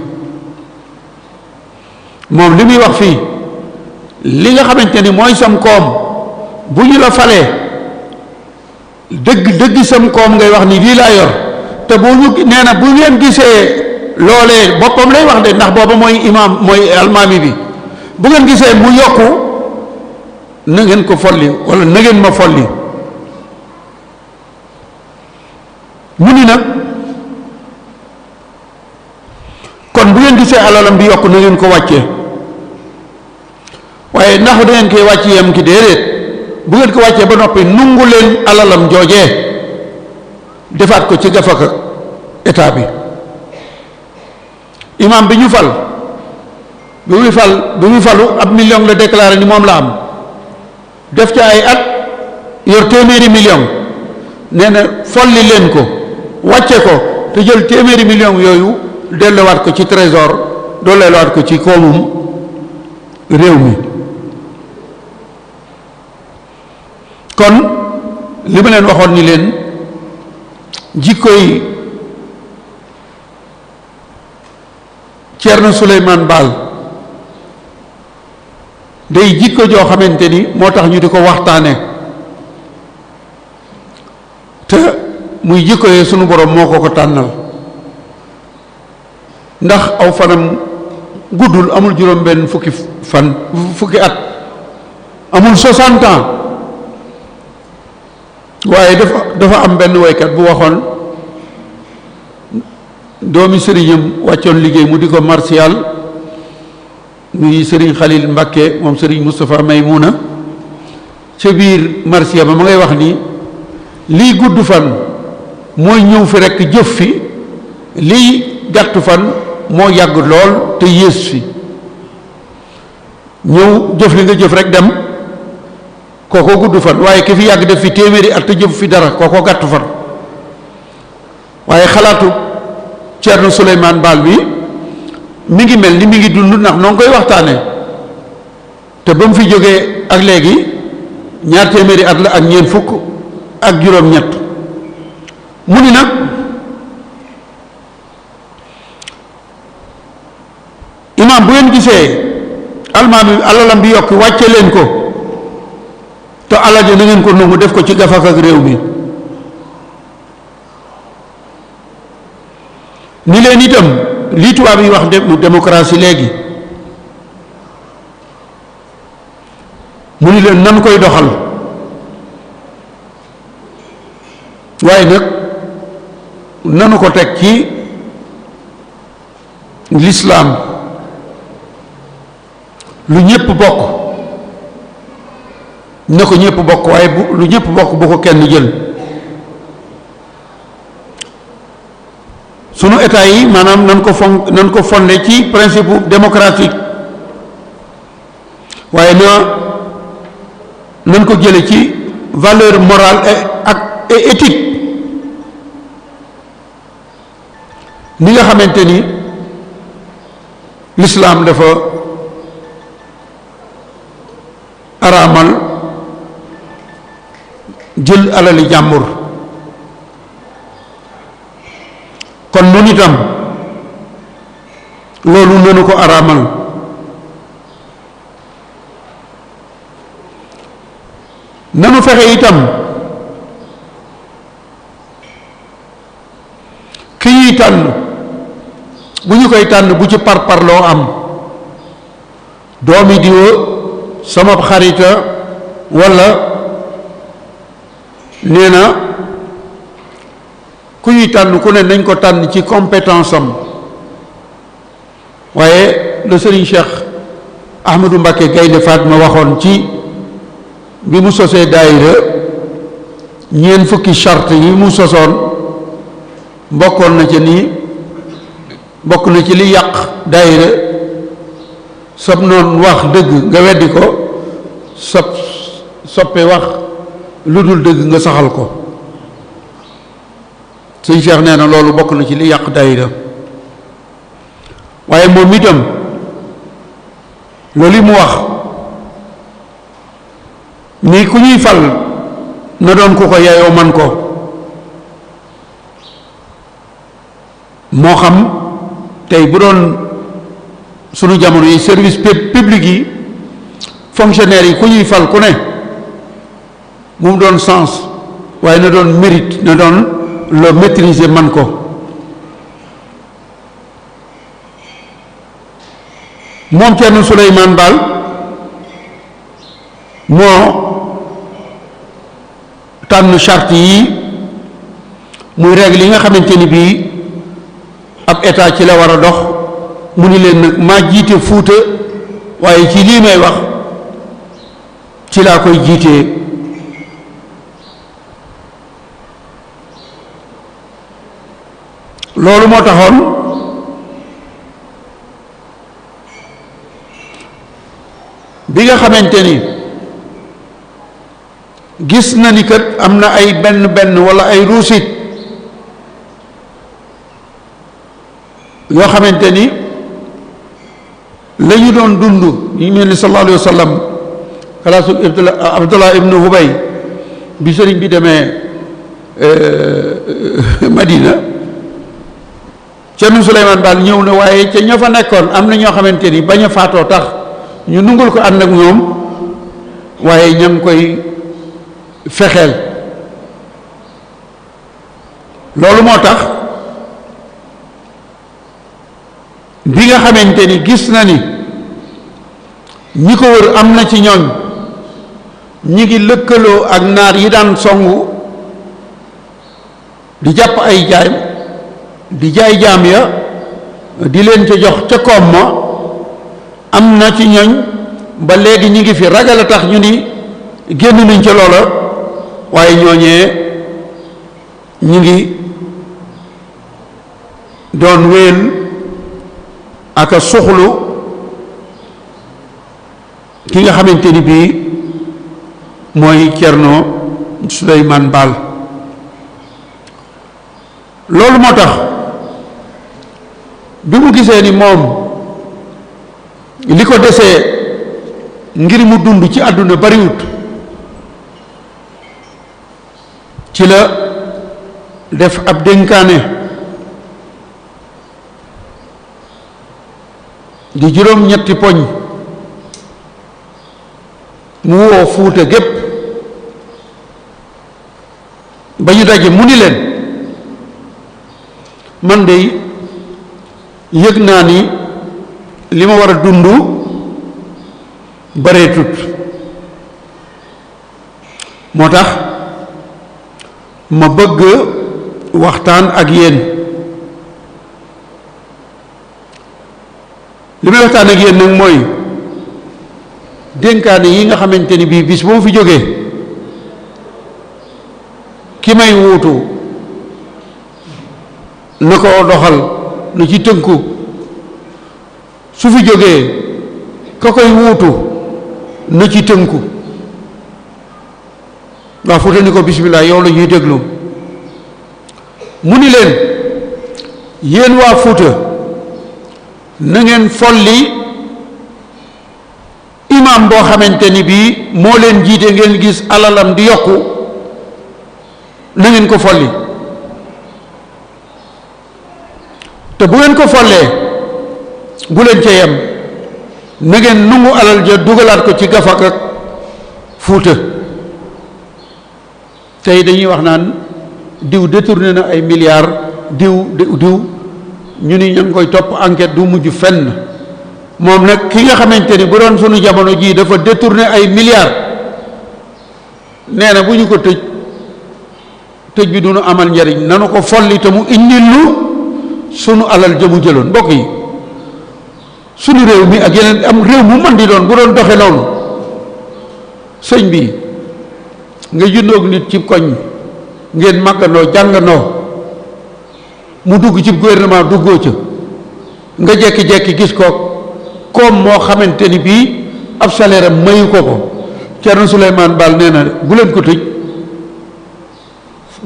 moom li muy wax fii li nga xamante ni mooy sam koom bu ñu la falee dëgg sam koom ngay wax ni lii laa yor te bu ñu nee na bu ngeen gisee loolee boppam lay wax de ndax booba mooy imaam mooy almaami bi bu ngeen gisee mu yokku na ngeen ko folli wala na ngeen ma folli mu ni nag kon bu ngeen gisee alalam bi yokku na ngeen ko wàccee waaye ndax da ngeen koy wàcc yem ki déedéet bu ngeen ko wàccee ba noppi nungu leen alalam joojee defaat ko ci gafaka état bi imam bi ñu fal bi muy falu ab million la déclaré ni moom la am def ca ay at yor téeméeri million nee na folli leen ko wàcce ko te jël téeméeri million yooyu delluwaat ko ci trésor delluwaat ko ci koomum réew mi kon li ma leen waxoon ni leen jikko yi Thierno Souleymane Baal day jikko joo xamante ni moo tax ñu di ko waxtaane te muy jikko yee sunu borom moo ko tànnal ndax aw fanam guddul amul juróom benn fukki at amul 60 ans waaye dafa am benn waykat bu waxoon doomi sëriñam wàccoon liggéey mu di ko martial muy sëriñ Xalil Mbakke moom sëriñ Moustapha Maymuna ca biir marsiya ba ma ngay wax ni lii gudd fan mooy ñëw fi rekk jëf fi lii gàtt fan moo yàgg lool te yées fi ñëw jëf li nga jëf rekk dem kooko gudd fan waaye ki fi yàgg def fi téeméeri at te jëf fi dara kooko gàtt fan waaye xalaatu Ceerno Souleymane Baal bi mi ngi mel ni mi ngi dund ndax noo ngi koy waxtaane te ba mu fi jógee ak léegi ñaar téeméeri at la ak ñeent fukk ak juróom-ñett mu ni nag imaam bu ngeen gisee almaami alalam bi yokk wàcce leen ko te alal ji na ngeen ko nangu def ko ci gafak ak réew mi ni leen itam lii tubaab yi wax démocratie léegi mu ni leen nan koy doxal waaye nag nanu ko teg ci lislaam lu ñépp bokk na ko ñépp bokk waaye bu lu ñépp bokk bu ko kenn jël sunu état yi maanaam nan ko fondé ci principe démocratique waaye nan ko jële ci valeur morale et éthique ni nga xamante ni l'islam dafa araamal jël alali jàmbur kon nun itam loolu nanu ko araamal nanu fexe itam ki ñuy tànn bu ñu koy tànn bu ci parparloo am doomi diwa sama xarita walla nee na ku ñuy tànn ku ne nañ ko tànn ci compétence am waaye le Serigne Cheikh Ahmadou Mbacké Gaynde Fatma waxoon ci bi mu sosee daayira ñeent fukki charte yi mu sosoon bokkoon na ci nii bokk na ci li yàq daayira sab noon wax dëgg nga weddi ko soppe wax lu dul dëgg nga saxal ko sëñ Cheikh nee na loolu bokk na ci li yàq daayira waaye moom itam loolu yi mu wax ni ku ñuy fal na doon ku ko yeyoo man ko moo xam tey bu doon sunu jamono yi service public yi fonctionnaire yi ku ñuy fal ku ne mu doon sens waaye na doon mérite na doon le maîtriser man ko moom Ceerno Souleymane Baal moo tànn charte yi muy règle yi nga xamante ni bii ab état ci la war a dox mu ni leen nag maa jiite Fuuta waaye ci lii may wax ci laa koy jiitee loolu moo taxoon bi nga xamante ni gis na ni kat am na ay benn walla ay ruusit yoo xamante ni la ñu doon dund ñu mel ni sallallahu alayhi wa sallam xalaasu Abdullah ibnu Hubay bi sëriñ bi demee Madina Ceerno Souleymane Baal ñëw na waaye ca ña fa nekkoon am na ñoo xamante ni bañ a faatoo tax ñu nungul ko ànd ak ñoom waaye ña ngi koy fexeel loolu moo tax bi nga xamante ni gis na ni ñi ko wër am na ci ñooñ ñi ngi lëkkaloo ak naar yi daan songu di jàpp ay jaay di jaay jaam ya di leen ca jox ca koom ma am na ci ñooñ ba léegi ñi ngi fi ragal a tax ñu ni génn nañ ca loola waaye ñooñee ñu ngi doon wéel ak a suxlu ki nga xamante ni bii mooy Thierno Souleymane Baal loolu moo tax bi mu gisee ni moom li ko desee ngir mu dund ci àdduna bariwut ci la def ab dénkaane di juróom-ñetti poñ mu woo Fuuta gépp ba ñu daje mu ni leen man de yëg naa ni li ma war a dund bareetut moo tax ma bëgg waxtaan ak yéen li may waxtaan ak yéen nag mooy dénkaane yi nga xamante ni bii bis boo fi jógee ki may wuutu na ko doxal na ci tënku su fi jógee ka koy wuutu na ci tënku waa Fuuta ni ko bismillah yow la ñuy déglu mu ni leen yéen waa Fuuta na ngeen folli imam boo xamante ni bii moo leen jiite ngeen gis alalam di yokku na ngeen ko folli te bu ngeen ko follee bu leen ca yem na ngeen nungu alal ja dugalaat ko ci gafak ak Fuuta tey dañuy wax naan diw détourné na ay milliards diw ñu ni ñu ngi koy topp enquête du mujj fenn moom nag ki nga xamante ni bu doon sunu jamono jii dafa détourné ay milliards nee na bu ñu ko tëj bi du nu amal njariñ nanu ko folli te mu indil lu sunu alal jëmu jëloon mbokk yi sunu réew mi ak yeneen am réew mu mën di doon bu doon doxe noonu sëñ bi nga jundoog nit ci koñ ngeen màggandoo jàngandoo mu dugg ci gouvernement duggoo ca nga jekki-jekki gis ko comme moo xamante ni bii ab salaire am mayu ko Thierno Souleymane Baal nee na bu leen ko tëj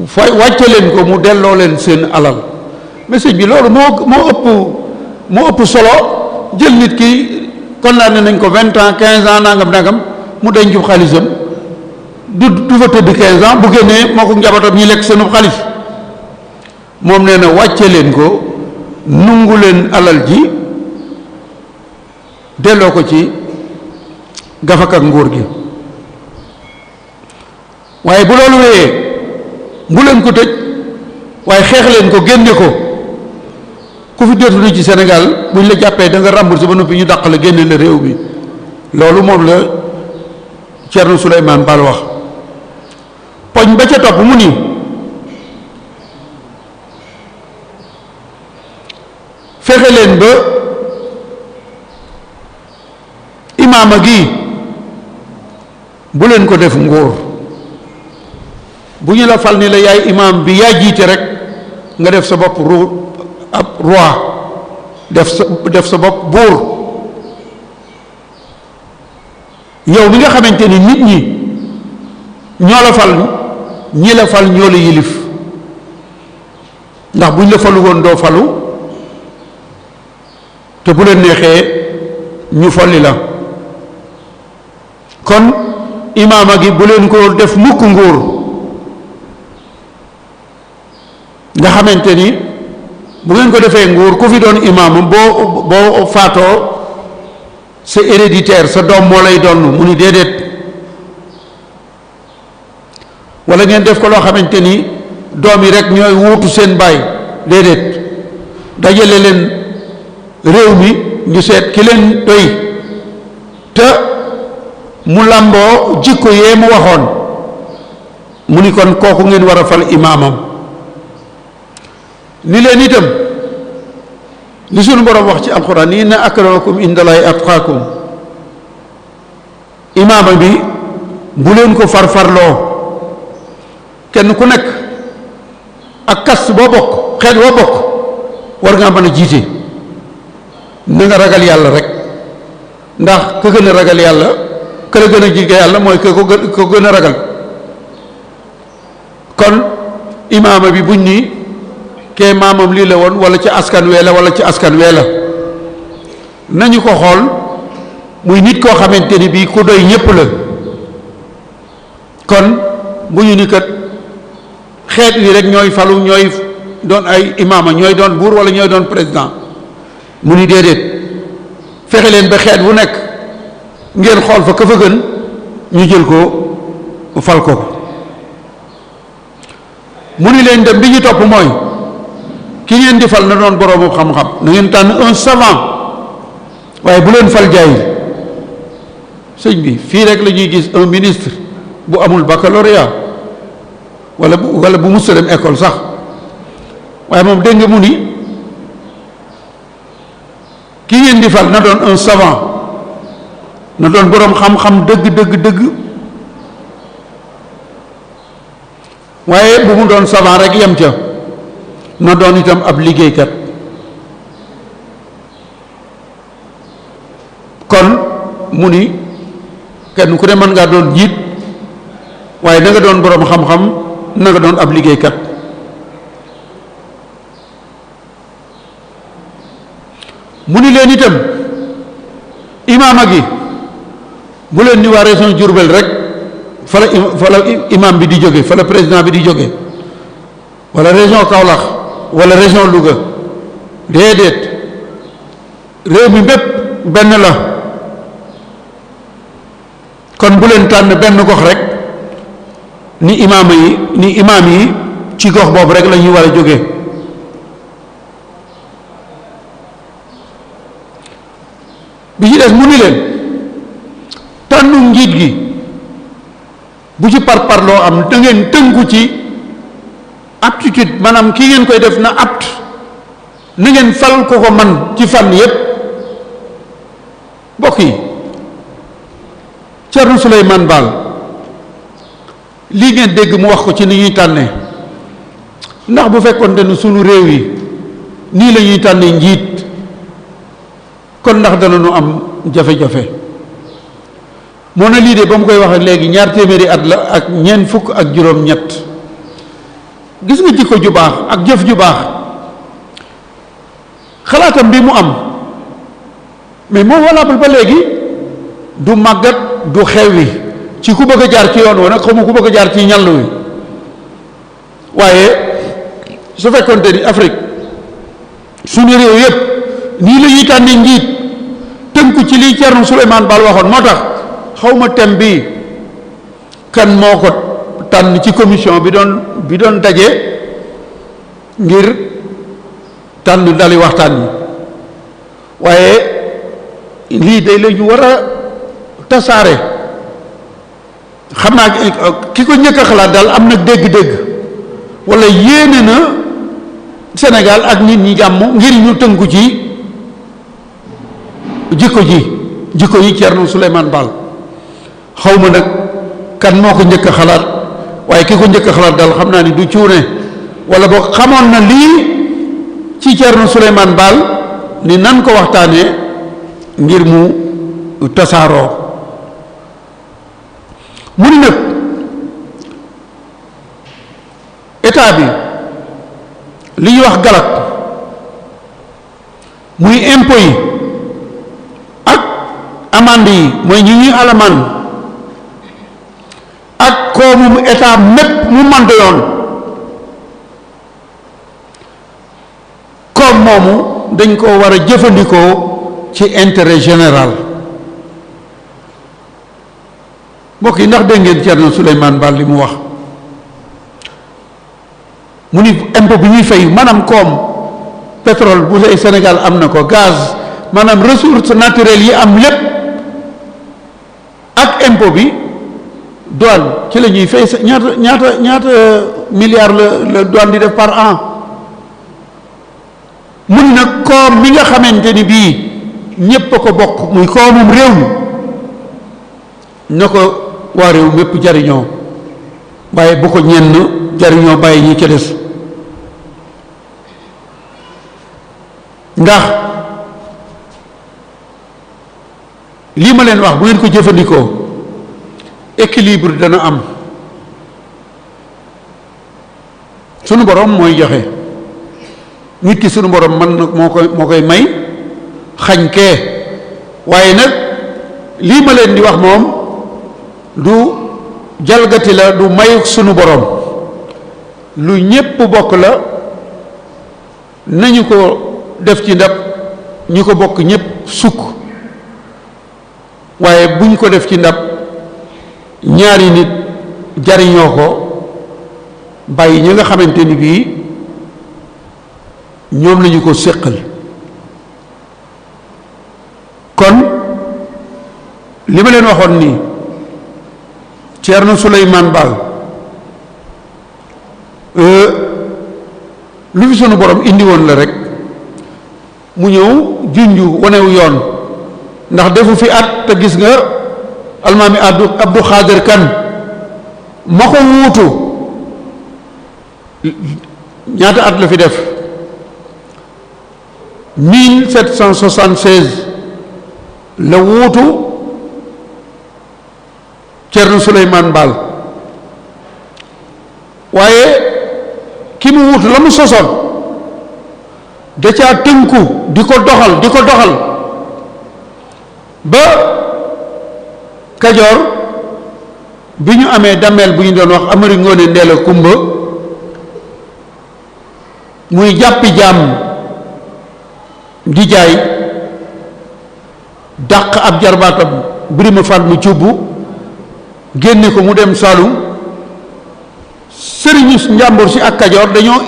fa wàcce leen ko mu delloo leen seen alal message bi loolu moo ëpp solo jël nit ki condamné nañ ko 20 ans 15 ans nangam mu denc xaalisam du fa tëdd 15 ans bu génnee moo ko njabootam ñi lekk seenu xaalis moom nee na wàcce leen ko nungu leen alal ji delloo ko ci gafak ak nguur gi waaye bu loolu wéyee bu leen ko tëj waaye xeex leen ko génne ko ku fi déetunu ci Sénégal buñ la jàppee da nga remboursé ba noppi ñu dàq la génne la réew mi loolu moom la Thierno Souleymane Baal wax poñ ba ca topp mu ni fexe leen ba imaama gi bu leen ko def nguur bu ñu la fal ni la yaay imaam bi yaa jiite rek nga def sa bopp ab roi def sa bopp buur yow mi nga xamante ni nit ñi ñoo la fal ñi la fal ñoo la yilif ndax buñ la falu woon doo falu te bu leen neexee ñu folli la kon imaama gi bu leen ko def mukk nguur nga xamante ni bu ngeen ko defee nguur ku fi doon imaam boo faatoo c'est héréditaire sa doom moo lay doon mu ni déedéet wala ngeen def ko loo xamante ni doom yi rek ñooy wuutu seen baay déedéet dajale leen réew mi ñu seet ki leen doy te mu làmboo jikko yee mu waxoon mu ni kon kooku ngeen war a fal imaamam ni leen itam li sunu borom wax ci alxuraan ni inna akramakum indallaahi atqaakum imaama bi bu leen ko farfarloo kenn ku nekk ak kast boo bokk xeet boo bokk war ngaa mën a jiite na nga ragal yàlla rek ndax ka gën a ragal yàlla ka la gën a jige yàlla mooy ko gën a ragal kon imaama bi buñ ni kee maamam lii la woon wala ci askan wee la wala ci askan wee la nañu ko xool muy nit koo xamante ni bii ku doy ñépp la kon bu ñu ni kat xeet wi rek ñooy falu ñooy doon ay imaama ñooy doon buur wala ñooy doon président mu ni déedéet fexe leen ba xeet wu nekk ngeen xool fa ka fa gën ñu jël ko fal ko mu ni leen dem bi ñu topp mooy ki ngeen di fal na doon boroomu xam-xam na ngeen tànn un savant waaye bu leen fal jaay sëñ bi fii rek la ñuy gis un ministre bu amul baccalauréat wala bu musta dem école sax waaye moom dégg nga mu ni ki ngeen di fal na doon un savant na doon boroom xam-xam dëgg waaye bu mu doon savant rek yem ca na doon itam ab liggéeykat kon mu ni kenn ku ne mën ngaa doon jiit waaye na nga doon boroom xam-xam na nga doon ab liggéeykat mu ni leen itam imaama gi bu leen ni waa région Diourbel rek fa la imam bi di jóge fa la président bi di jóge wala région Kaolack wala région Louga déedéet réew mi bépp benn la kon bu leen tànn benn gox rek ni imaam yi ci gox boobu rek la ñuy war a jóge bi ci des mu ni leen tànnu njiit gi bu ci parparloo am da ngeen tënku ci aptitude maanaam kii ngeen koy def na apte na ngeen fal ko man ci fànn yépp mbokk yi Thierno Souleymane Baal lii ngeen dégg mu wax ko ci ni ñuy tànnee ndax bu fekkoon ne sunu réew yi nii la ñuy tànnee njiit kon ndax dana nu am jafe-jafe moo ne lii de ba mu koy wax léegi 200 at la ak ñeent fukk ak juróom-ñett gis nga jikko ju baax ak jëf ju baax xalaatam bi mu am mais moo valable ba léegi du màggat du xew wi ci ku bëgg a jaar ci yoon wa nag xaw ma ku bëgg a jaar ci ñàll wi waaye su fekkoonte ni Afrique suñu réew yépp nii la ñuy tànni njiit tënku ci lii Thierno Souleymane Baal waxoon moo tax xawma thème bi kan moo ko tànn ci commission bi doon daje ngir tànn dali waxtaan yi waaye lii day la ñu war a tasaare xam naa ki ko njëkk a xalaat daal am na dégg-dégg wala yéene na Sénégal ak nit ñi jàmm ngir ñu tënku ci jikko yi Thierno Souleymane Baal xaw ma nag kan moo ko njëkk a xalaat waaye ki ko njëkk a xalaat daal xam naa ni du cuune wala boog xamoon na lii ci Thierno Souleymane Baal ni nan ko waxtaanee ngir mu tasaaroo mu ni nag état bi li ñuy wax galak muy impôt yi ak amande yi mooy ñi ñuy alamaan ak koomum état mépp mu mën yoon koom moomu dañ ko war a jëfandikoo ci intérêt général mbokk yi ndax dégg ngeen Thierno Souleymane Baal li mu wax mu ni impôt bi ñuy fay maanaam koom pétrole bu say Sénégal am na ko gaz maanaam ressources naturelles yi am lépp ak impôt bi douane ci la ñuy fay ñaata milliards la douane di def par an mu ni nag koom mi nga xamante ni bii ñépp a ko bokk muy koomum réew mi na ko waa réew mépp jariñoo waaye bu ko ñenn jariñoo bàyyi ñi ca des ndax lii ma leen wax bu ngeen ko jëfandikoo équilibre dana am sunu borom mooy joxe nit ki sunu borom mën na moo koy may xañ kee waaye nag lii ma leen di wax moom du jalgati la du mayu sunu borom lu ñépp bokk la nañu ko def ci ndab ñi ko bokk ñépp sukk waaye buñ ko def ci ndab ñaari nit jariñoo ko bàyyi ñi nga xamante ni bii ñoom lañu ko séqal kon li ma leen waxoon nii Ceerno Suleymaan Baal lu fi sunu borom indi woon la rek mu ñëw junju wanewu yoon ndax defu fi at te gis nga almaami Abdou Xaadir Kan ma ko wuutu ñaata at la fi def 1776 la wuutu Ceerno Suleymaan Baal waaye ki mu wuutu la mu sosoon da caa tënku di ko doxal ba Kajoor bi ñu amee dameel bu ñu doon wax Amari Ngoone Ndeela Kumba muy jàppi jaam di jaay dàq ab jarbaatam Birima Faat mu cubbu génne ko mu dem Saalum sëriñu njàmbur si ak Kajoor dañoo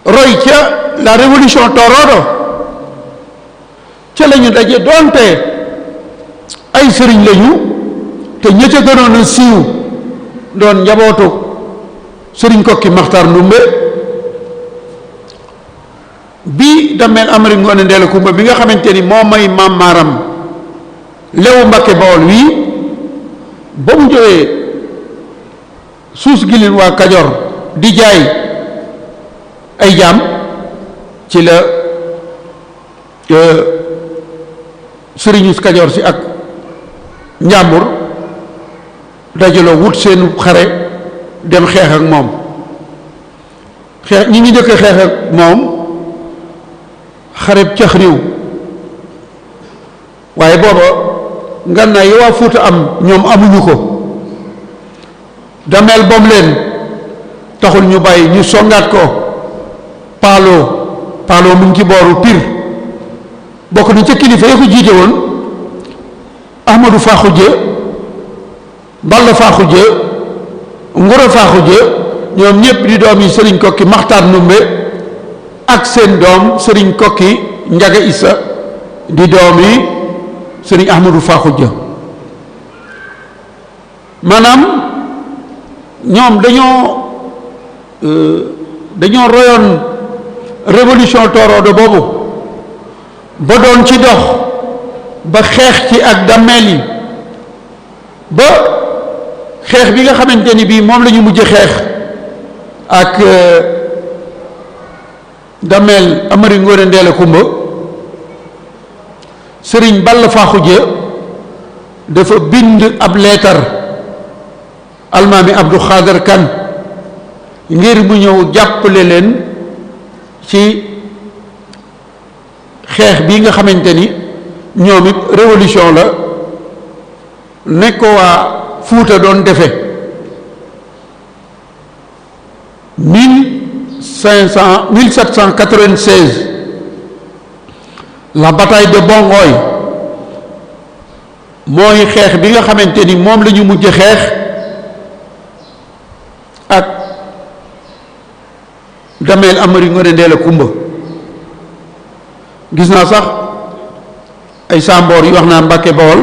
roy ca la révolution Torodo ca lañu daje doonte ay sëriñ lañu te ña ca gënoon a siiw doon njabootu sëriñ Kokki Maxtaar Ndumbe bi dameel Amari Ngoone Ndeela Kumba bi nga xamante ni moo may maam maaram lewu Mbakke Bawol wii ba mu jógee suus gilin waa Kajoor di jaay ay jaam ci la sëriñu Kajoor si ak njàmbur dajaloo wut seen xare dem xeex ak moom ñi ngi njëkk xeex ak moom xareb cax riw waaye booba ngànnaay yi waa Fuuta am ñoom amuñu ko dameel bom leen taxul ñu bàyyi ñu songaat ko paaloo mu ngi ci booru Pire bokk na ca kilifa ya ko jiite woon Ahmadou Fakhouje Balla Fakhouje Ngura Fakhouje ñoom ñépp di doom yi Sëriñ Kokki Maxtaar Ndumbe ak seen doom Sëriñ Kokki Njaga Issa di doom yi Sëriñ Ahmadou Fakhouje maanaam ñoom dañoo royoon révolution Torodo boobu ba doon ci dox ba xeex ci ak dammeel yi ba xeex bi nga xamante ni bii moom la ñu mujj xeex ak dammeel Amari Ngoone Ndeela Kumba Sëriñ Balla Fakhouje dafa bind ab leetar almaami Abdou Xaadir Kan ngir mu ñëw jàppale leen ci xeex bi nga xamante ni ñoom it révolution la nekk ko waa Fuuta doon defe 1796 la bataille de Bongoy mooy xeex bi nga xamante ni moom la ñu mujj xeex ak dameel Amari Ngoone Ndeela Kumba gis naa sax ay samboor yu wax naa Mbàkke Bawol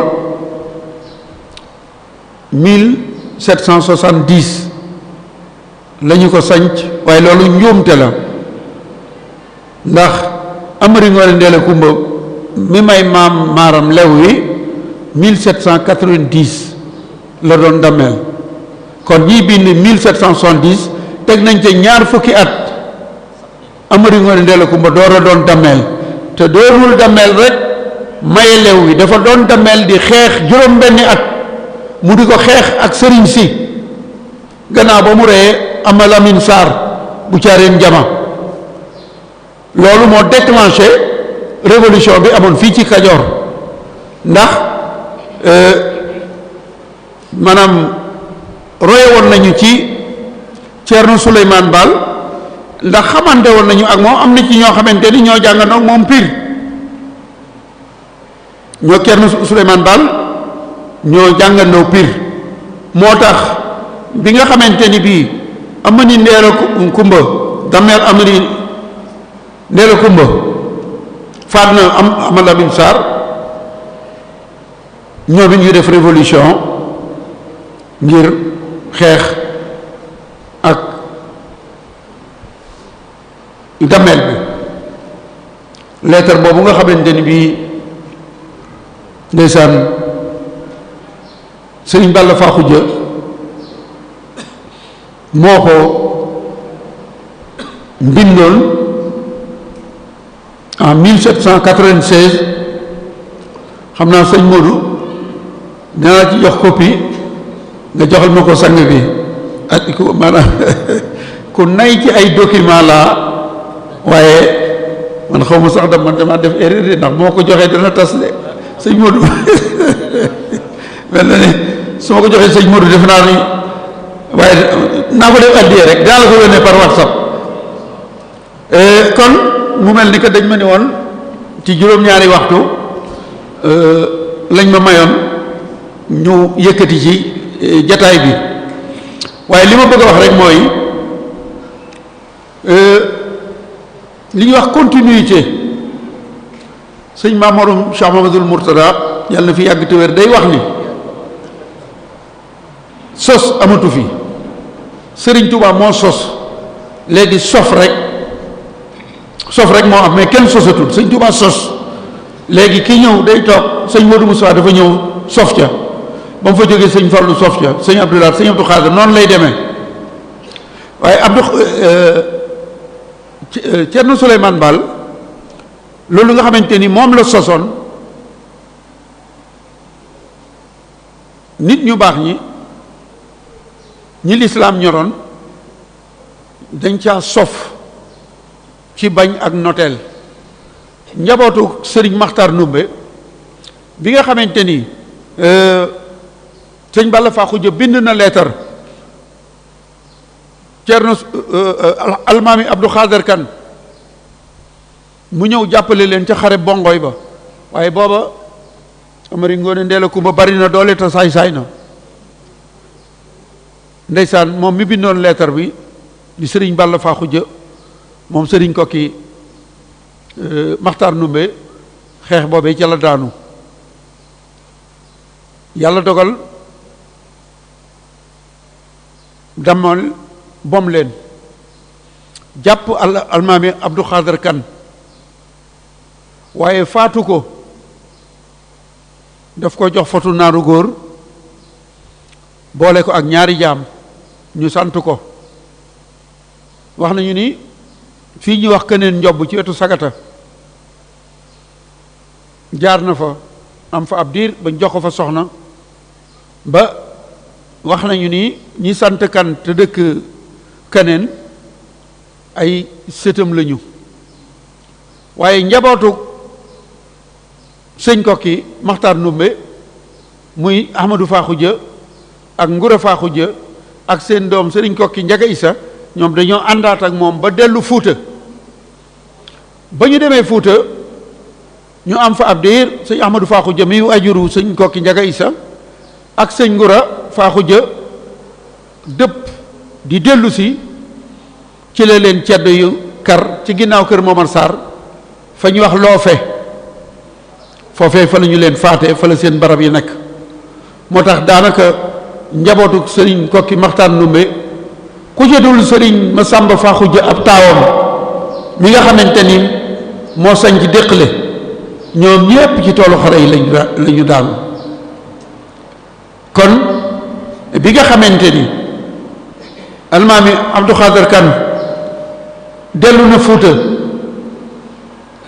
1770 la ñu ko sanc waaye loolu njuumte la ndax Amari Ngoone Ndeela Kumba mi may maam maaram lew wi 1790 la doon dammeel kon ñii bind 1770 teg nañ ca ñaar fukki at Amari Ngoone Ndeela Kumba door a doon dammeel te doonul dammeel rek maye lew wi dafa doon dammeel di xeex juróom benni at mu di ko xeex ak sëriñ si gannaaw ba mu reyee Ama Lamin Sarr bu caareen jama loolu moo déclenché révolution bi amoon fii ci Kajoor ndax maanaam roye woon nañu ci Ceerno Souleymane Baal ndax xamante woon nañu ak moom am na ci ñoo xamante ni ñoo jàngandoo moom Pire ñoo Ceerno Souleymane Baal ñoo jàngandoo Pire moo tax bi nga xamante ni bii Amari Ndeela Kumba dammeel Amari Ndeela Kumba faat na Ama Lamin Sarr ñoom it ñu def révolution ngir xeex ak dammeel bi lettre boobu nga xamante ni bii ndeysaan Sëriñ Balla Fakhuja moo ko mbindoon en 1796 xam naa sëñ Modou dinaa ci jox copie nga joxal ma ko sang bi ak ku maanaam ku nay ci ay document laa waaye man xaw ma sax dama def erreur de ndax moo ko joxee dana tas de sëñ Modou mel na ni su ma ko joxee sëñ Modou def naa ni waaye naa ko def addiyee rek daa la ko yónnee par WhatsApp kon mu mel ni que dañ ma ne woon ci juróom-ñaari waxtu lañ ma mayoon ñu yëkkati ci jataay bi waaye li ma bëgg a wax rek mooy li ñuy wax continuité sëñ Mamorum Cheikh Mamadou Mourtada yàlla na fi yàgg te wér day wax ni sos amatu fi Sëriñ Tuubaa moo sos léegi sof rek moo am mais kenn sosatul sëñ Tuubaa sos léegi ki ñëw day toog sëñ Modou Moussa dafa ñëw sof ca ba mu fa jógee sëñ Fallou sof ca sëñ Abdoulaye sëñ Abdou Khadre noonu lay demee waaye Ceerno Souleymane Baal loolu nga xamante ni moom la sosoon nit ñu baax ñi lislaam ñoroon dañ caa sof ci bañ ak noteel njabootu sëriñ Maxtaar Ndumbe bi nga xamante ni sëñ Balla Fakhuja bind na leetar Ceerno almaami Abdou Khadre Kan mu ñëw jàppale leen ca xare bongoy ba waaye booba Amari Ngoone Ndeela Kumba bari na doole te saay-saay na ndeysaan moom mi bindoon leetar bi di sëriñ Balla Fakhuja moom sëriñ Kokki Maxtaar Ndumbe xeex boobee ca la daanu yàlla dogal damal bom leen jàpp almaami Abdou Khadre Kan waaye faatu ko daf ko jox fotu naaru góor boole ko ak ñaari jaam ñu sant ko wax nañu ni fii ñu wax keneen njobb ci wetu sagata jaar na fa am fa ab diir bañ jox ko fa soxna ba wax nañu ni ñi sant kan te dëkk keneen ay sëtam lañu waaye njabootu sëñ Kokki Maxtaar Ndumbe muy Ahmadou Fakhuja ak Ngura Fakhuja ak seen doom sëriñ Kokki Njaga Isa ñoom dañoo àndaat ak moom ba dellu Fuuta ba ñu demee Fuuta ñu am fa ab diir sëñ Ahmadou Fakhuja mi ajuru sëñ Kokki Njaga Isa ak sëñ Ngura Fakhuja dëpp di dellu si ci la leen ceddo yu kar ci ginnaaw kër Momar Sarr fa ñu wax loofe foofee fa la ñu leen faate fa la seen barab yi nekk moo tax daanaka njabootu sëriñ Kokki Maxtaar Ndumbe ku jëdul sëriñ Masamba Fakhuja ab taawam mi nga xamante ni moo sañ ci déqale ñoom ñépp ci toolu xare yi lañu daanu kon bi nga xamante ni almaami Abdou Khader Kane dellu na Fuuta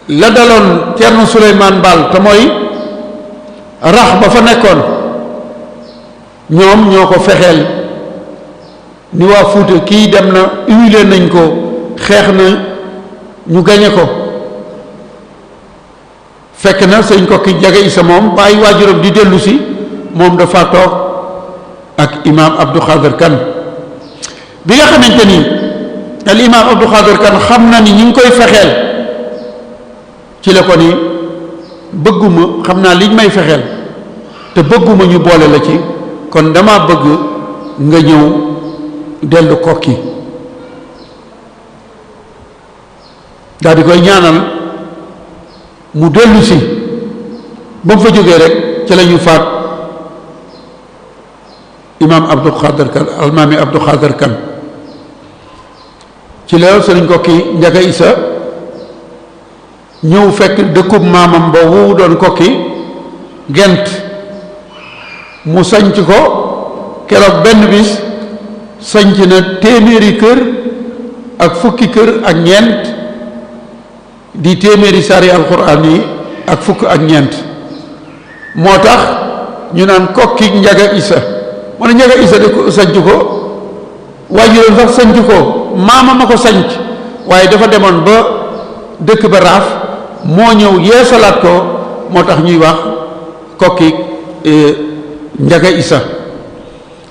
la daloon Thierno Souleymane Baal te mooy rax ba fa nekkoon ñoom ñoo ko fexeel ni waa Fuuta kii dem na humilié nañ ko xeex na ñu gañe ko fekk na sëñ Kokki Njaga Isa moom bàyyi waajuram di dellu si moom dafa toog ak imaam Abdou Khader Kane bi nga xamante ni al imaam Abdou Khader Kane xam na ni ñu ngi koy fexeel ci la ko ni bëgguma xam naa liñ may fexeel te bëgguma ñu boole la ci kon dama bëgg nga ñëw dellu Kokki daal di koy ñaanal mu dellu si ba mu fa jógee rek ci la ñu faat imaam Abdou Khader Kane almaami Abdou Khader Kane ci la sëriñ Kokki Njaga Isa ñëw fekk dëkkub maamam boobu doon Kokki Gent mu sanc ko keroog benn bis sanc na téeméeri kër ak fukki kër ak ñeent di téeméeri sari alquran yi ak fukk ak ñeent moo tax ñu naan Kokki Njaga Isa mu ne Njaga Isa de ko sanc ko waajuram sax sanc ko maamam a ko sanc waaye dafa demoon ba dëkk ba raaf moo ñëw yeesalaat ko moo tax ñuy wax Kokki Njaga Isa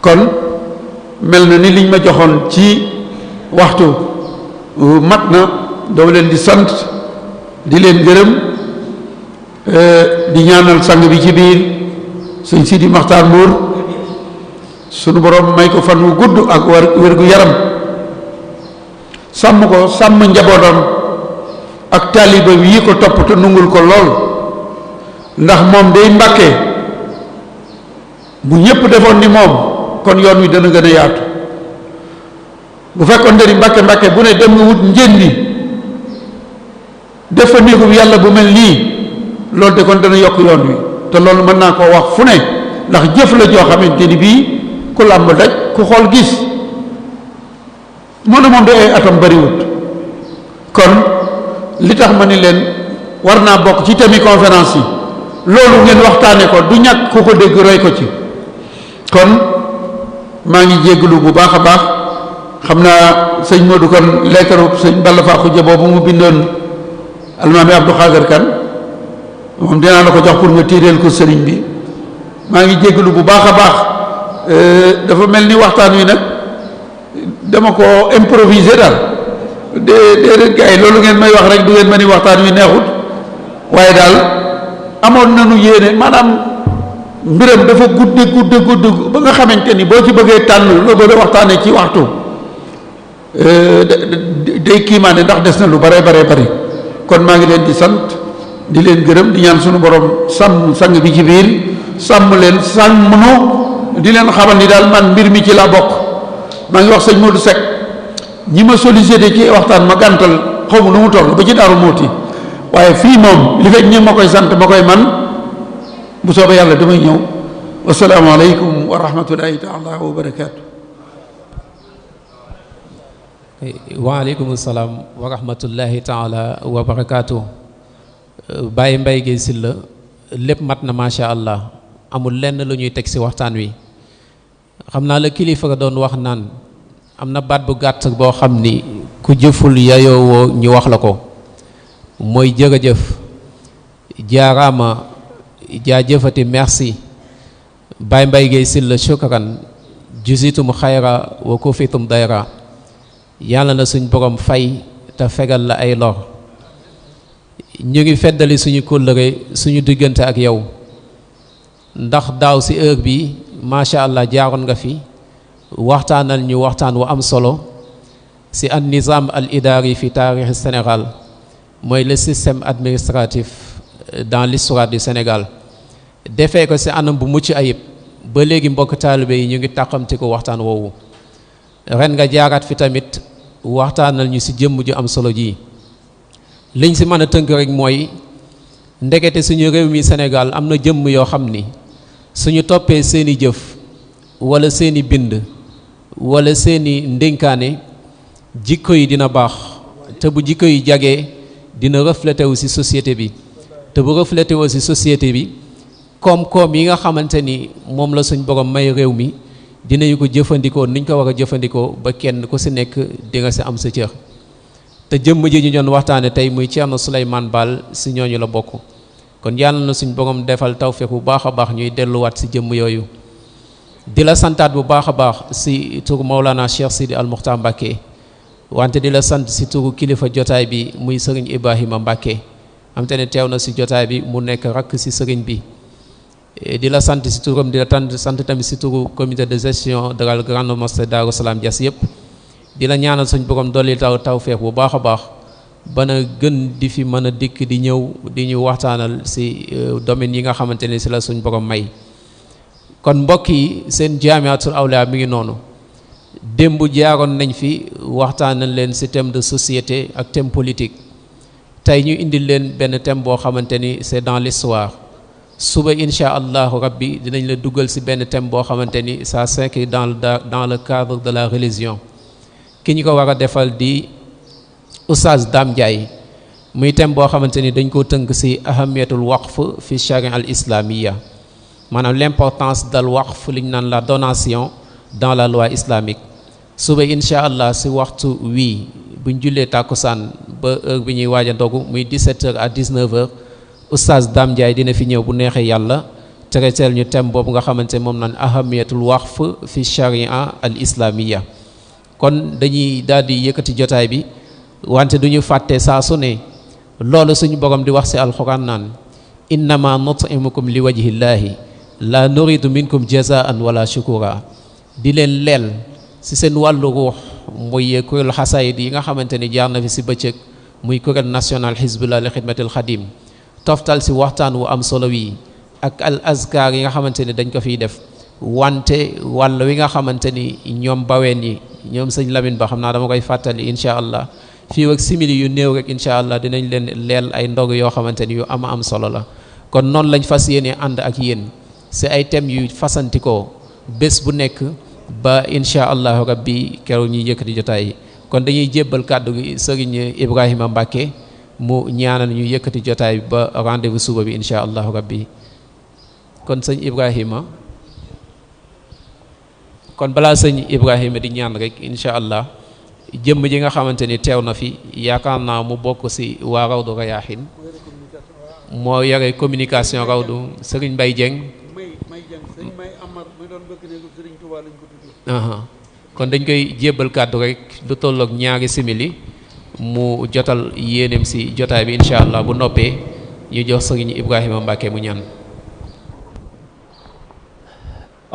kon mel na ni liñ ma joxoon ci waxtu mat na dama leen di sant di leen gërëm di ñaanal sang bi ci biir sëñ Sidi Maxtaar Mbuur sunu borom may ko fan wu gudd ak wér gu yaram sàmm ko sàmm njabootam ak taaliba yi ko topp te nungul ko lool ndax moom day Mbàkke bu ñépp defoon ni moom kon yoon wi dana gën a yaatu bu fekkoon ni Mbàkke Mbàkke bu ne dem nga wut njëndi def fa néegub yàlla bu mel nii loolu de kon dana yokk yoon wi te loolu mën naa koo wax fu ne ndax jëf la joo xamante ni bii ku làmb daj ku xool gis moo ne moom de ay atam bariwut kon li tax ma ni leen war naa bokk ci thème conférence yi loolu ngeen waxtaane ko du ñàkk ku ko dégg roy ko ci kon maa ngi jégalu bu baax a baax xam naa sëñ Modou kon leekaru sëñ Balla Faaxu ja boobu mu bindoon almaami Abdou Khader Kane moom dinaa la ko jox pour nga tiireel ko sëriñ bi maa ngi jégalu bu baax a baax dafa mel ni waxtaan wi nag dama ko improviser daal déedéet gars yi loolu ngeen may wax rek du ngeen ma ni waxtaan wi neexut waaye daal amoon nañu yéene maanaam mbiram dafa gudd ba nga xamante ni boo ci bëggee tànn loo bëgg a waxtaanee ci waxtu day kiimaane ndax des na lu bare bari kon maa ngi leen di sant di leen gërëm di ñaan sunu borom sàmm sang bi ci biir sàmm leen sàmm nu di leen xamal ni daal man mbir mi ci laa bokk maa ngi wax sëñ Modou Seck ñi ma sollicité ci waxtaan ma gàntal xaw ma nu mu toll ba ci Daaru Muuti waaye fii moom li fekk ñi ma koy sant ma koy man bu soobee yàlla damay ñëw wasalaamaaleykum wa rahmatullahi taala wa barakaatu. waaleykum salaam wa rahmatullahi taala wa barakaatu. Baye Mbaye Guèye Sylla lépp mat na macha allah amul lenn lu ñuy teg ci waxtaan wi xam naa la kilifa ga doon wax naan am na baat bu gàtt boo xam ni ku jëful yayoowoo ñu wax la ko mooy jërëjëf jaaraama jaajëfati merci Baye Mbaye Guèye Sylla shukran jusitum xayra wa kufitum dayra yàlla na suñ borom fay te fegal la ay lor ñu ngi feddali suñu kóllëre suñu diggante ak yow ndax daaw ci heure bi macha allah jaaroon nga fi waxtaanal ñu waxtaan wu am solo ci an nizam al idari fi taarix Sénégal mooy le système administratif dans l'histoire du Sénégal defee ko ci anam bu mucc ayib ba léegi mbokk taalibe yi ñu ngi tàqamti ko waxtaan woowu ren nga jaaraat fi tamit waxtaanal ñu ci jëmm ju am solo ji liñ ci mën a tënk rek mooy ndekete suñu réew mi Sénégal am na jëmm yoo xam ni suñu toppee seeni jëf wala seeni bind wala seeni ndénkaane jikko yi dina baax te bu jikko yi jagee dina reflété wu ci société bi te bu reflété wu ci société bi koom-koom yi nga xamante ni moom la suñ borom may réew mi dinañu ko jëfandikoo niñ ko war a jëfandikoo ba kenn ku ci nekk di nga ci am sa cër te jëmm ji ñu doon waxtaane tey muy Thierno Souleymane Baal ci ñooñu la bokk kon yàlla na suñ borom defal tawfeex bu baax a baax ñuy delluwaat ci jëmm yooyu di la santaat bu baax a baax ci turu Maulana Cheikh Sidi Al Muxtar Mbàkke wante di la sant ci turu kilifa jotaay bi muy sëriñ Ibrahima Mbàkke am te ne teew na ci jotaay bi mu nekk rakk ci sëriñ bi di la sant ci turam di la sant tamit ci turu comité de gestion de la grande mosquée Darou Salam Diass yëpp di la ñaanal suñ borom dolli tawfeex bu baax a baax ba na gën di fi mën a dikk di ñëw di ñu waxtaanal ci domaine yi nga xamante ne ci la suñ borom may kon mbokk yi seen jaamiatul awliya mi ngi noonu démb jaaroon nañ fi waxtaanal leen ci thème de société ak thème politique tey ñu indil leen benn thème boo xamante ni c'est dans l'histoire suba insha allahu rabbi dinañ la dugal ci benn thème boo xamante ni ça s'inscrit dans le cadre de la religion ki ñu ko war a defal di Oustaz Dame Ndiaye muy thème boo xamante ni dañ koo tënk ci ahamiyatul waqf fi charia al islamia maanaam l'importance dal waqf li ñu naan la donation dans la loi islamique suba insha allah ci waxtu wii buñ jullee tàkkusaan ba heure bi ñuy waaj a ndogu muy 17h à 19h Oustaz Dame Ndiaye dina fi ñëw bu neexee yàlla traiteel ñu thème boobu nga xamante moom naan ahamiyatul waqf fi charia al islamia kon dañuy daal di yëkkati jotaay bi wante duñu fàtte saa su ne loolu suñu borom di wax ci alxuraan naan innama nut'imukum li wajhillahi la nuridu minkum jazaan wala shukura di leen leel ci seen wàllu ruux muy kuréel xasaayid yi nga xamante ni jaar na fi ci bëccëg muy kuréel national Hizbullah li xidmatil xadim toftal ci waxtaan wu am solo wi ak al azkar yi nga xamante ni dañ ko fiy def wante wàll wi nga xamante ni ñoom baween yi ñoom sëñ Lamine Ba xam naa dama koy fàttali incha allah fii ak simili yu néew rek incha allah dinañ leen leel ay ndog yoo xamante ni yu am solo la kon noonu lañ fas yéene ànd ak yéen ci ay thèmes yu fasantikoo bés bu nekk ba incha allahu rabbi keroog ñuy yëkkati jotaay yi kon dañuy jébbal kàddu gi sëriñ Ibrahima Mbacke mu ñaanal ñu yëkkati jotaay ba rendez-vous suba bi incha allahu rabbi kon sëñ Ibrahima kon balaa sëñ Ibrahima di ñaan rek incha allah jëmm ji nga xamante ni teew na fi yaakaar naa mu bokk ci waa Rawdu Rayaahin moo yore communication Rawdu Serigne Mbaye Dieng kon dañ koy jébbal kàddu rek lu tolloog ñaari simili mu jotal yéenem ci jotaay bi incha allah bu noppee ñu jox Serigne Ibrahima Mbacke mu ñaan.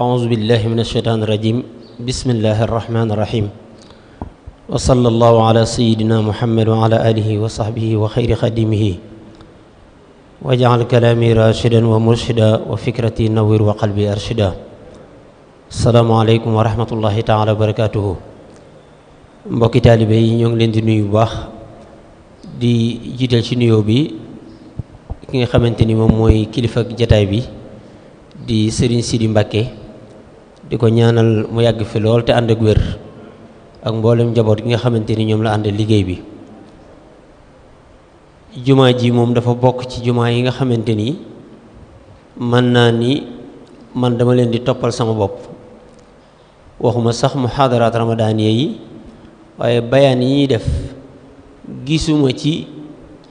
أعوذ بالله من الشيطان الرجيم بسم الله الرحمن الرحيم وصلى الله على سيدنا محمد وعلى آله وصحبه وخير خديمه وجعل كلامي راشدا ومرشدا وفكرتي نوير وقلبي أرشدا السلام عليكم ورحمة الله تعالى وبركاته mbokki taalibe yi ñoo ngi leen di nuyu bu baax di jiital ci nuyoo bi ki nga xamante ni moom mooy kilifa jataay bi di Serigne Sidi Mbacke di ko ñaanal mu yàgg fi lool te ànd ak wér ak mboolem njaboot gi nga xamante ni ñoom la ànd liggéey bi jumaa ji moom dafa bokk ci jumaa yi nga xamante ni mën naa ni man dama leen di toppal sama bopp waxuma sax muhaadaraat ramadaaniya yi waaye bayaan yi ñuy def gisuma ci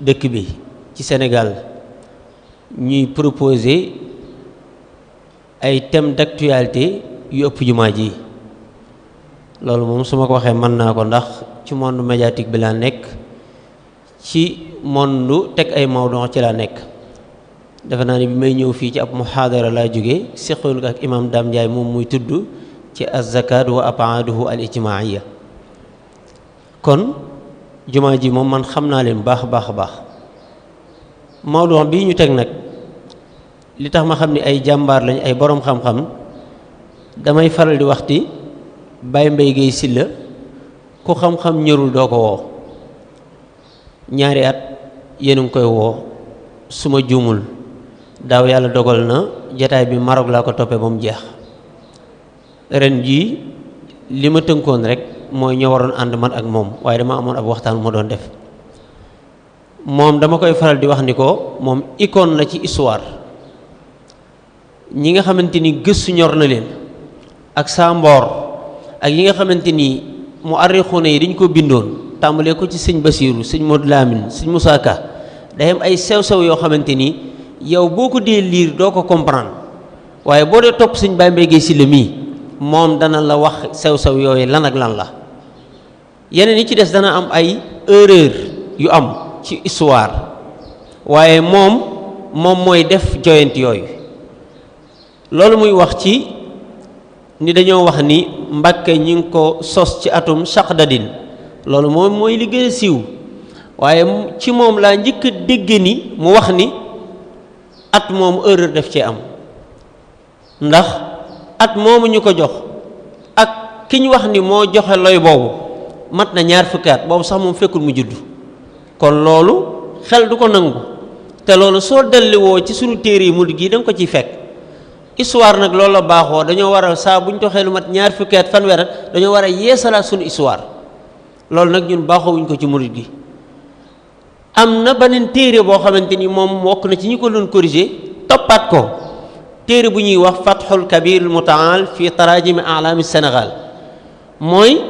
dëkk bi ci Sénégal ñuy proposer ay thèmes d'actualité yu ëpp jumaa ji loolu moom su ma ko waxee mën naa ko ndax ci monde médiatique bi laa nekk ci monde teg ay mawduu ci laa nekk defe naa ni bi may ñëw fii ci ab muhaadara laa jóge seqoon ko ak imam Dame Ndiaye moom muy tudd ci az-zakat wa abaaduhu al ijtimaaiya kon jumaa ji moom man xam naa leen baax a baax mawduu bii ñu teg nag li tax ma xam ni ay jàmbaar lañ ay boroom xam-xam damay faral di waxti Baye Mbaye Guèye Sylla ku xam-xam ñërul doo ko woo ñaari at yéen a ngi koy woo su ma juumul daaw yàlla dogal na jataay bi Maroc laa ko toppee ba mu jeex ren jii li ma tënkoon rek mooy ñoo waroon ànd man ak moom waaye dama amoon ab waxtaan bu ma doon def moom dama koy faral di wax ni ko moom icône la ci histoire ñi nga xamante ni gëstu ñor na leen ak saa mboor ak yi nga xamante ni mu arrixuuna yi dañ ko bindoon tàmbalee ko ci sëñ Basiiru sëñ Modou Lamine sëñ Moussa Ka day am ay sew-sew yoo xamante ni yow boo ko dee liir doo ko comprendre waaye boo dee topp sëñ Baye Mbaye Guèye Sylla mii moom dana la wax sew-sew yooyu lan ak lan la yeneen yi ci des dana am ay erreur yu am ci histoire waaye moom mooy def joyant yooyu loolu muy wax ci ni dañoo wax ni Mbàkke ñi ngi ko sos ci atum Chaqdadin loolu moom mooy li gën a siiw waaye ci moom laa njëkk a dégg ni mu wax ni at moom erreur def cee am ndax at moomu ñu ko jox ak ki ñu wax ni moo joxe loy boobu mat na 2 fukki at boobu sax moom fekkul mu judd kon loolu xel du ko nangu te loolu soo delliwoo ci sunu téere yi murid gi da nga ko ciy fekk histoire nag loolu la baaxoo dañoo war a saa bu ñu doxee lu mat 2 fukki at fanweer at dañoo war a yeesalaat sunu histoire loolu nag ñun baaxoowuñ ko ci murid gi am na beneen téere boo xamante ni moom wokk na ci ñi ko doon corriger toppaat ko téere bu ñuy wax Fathul Kabir Mutaal fi tarajimi alami Sénégal mooy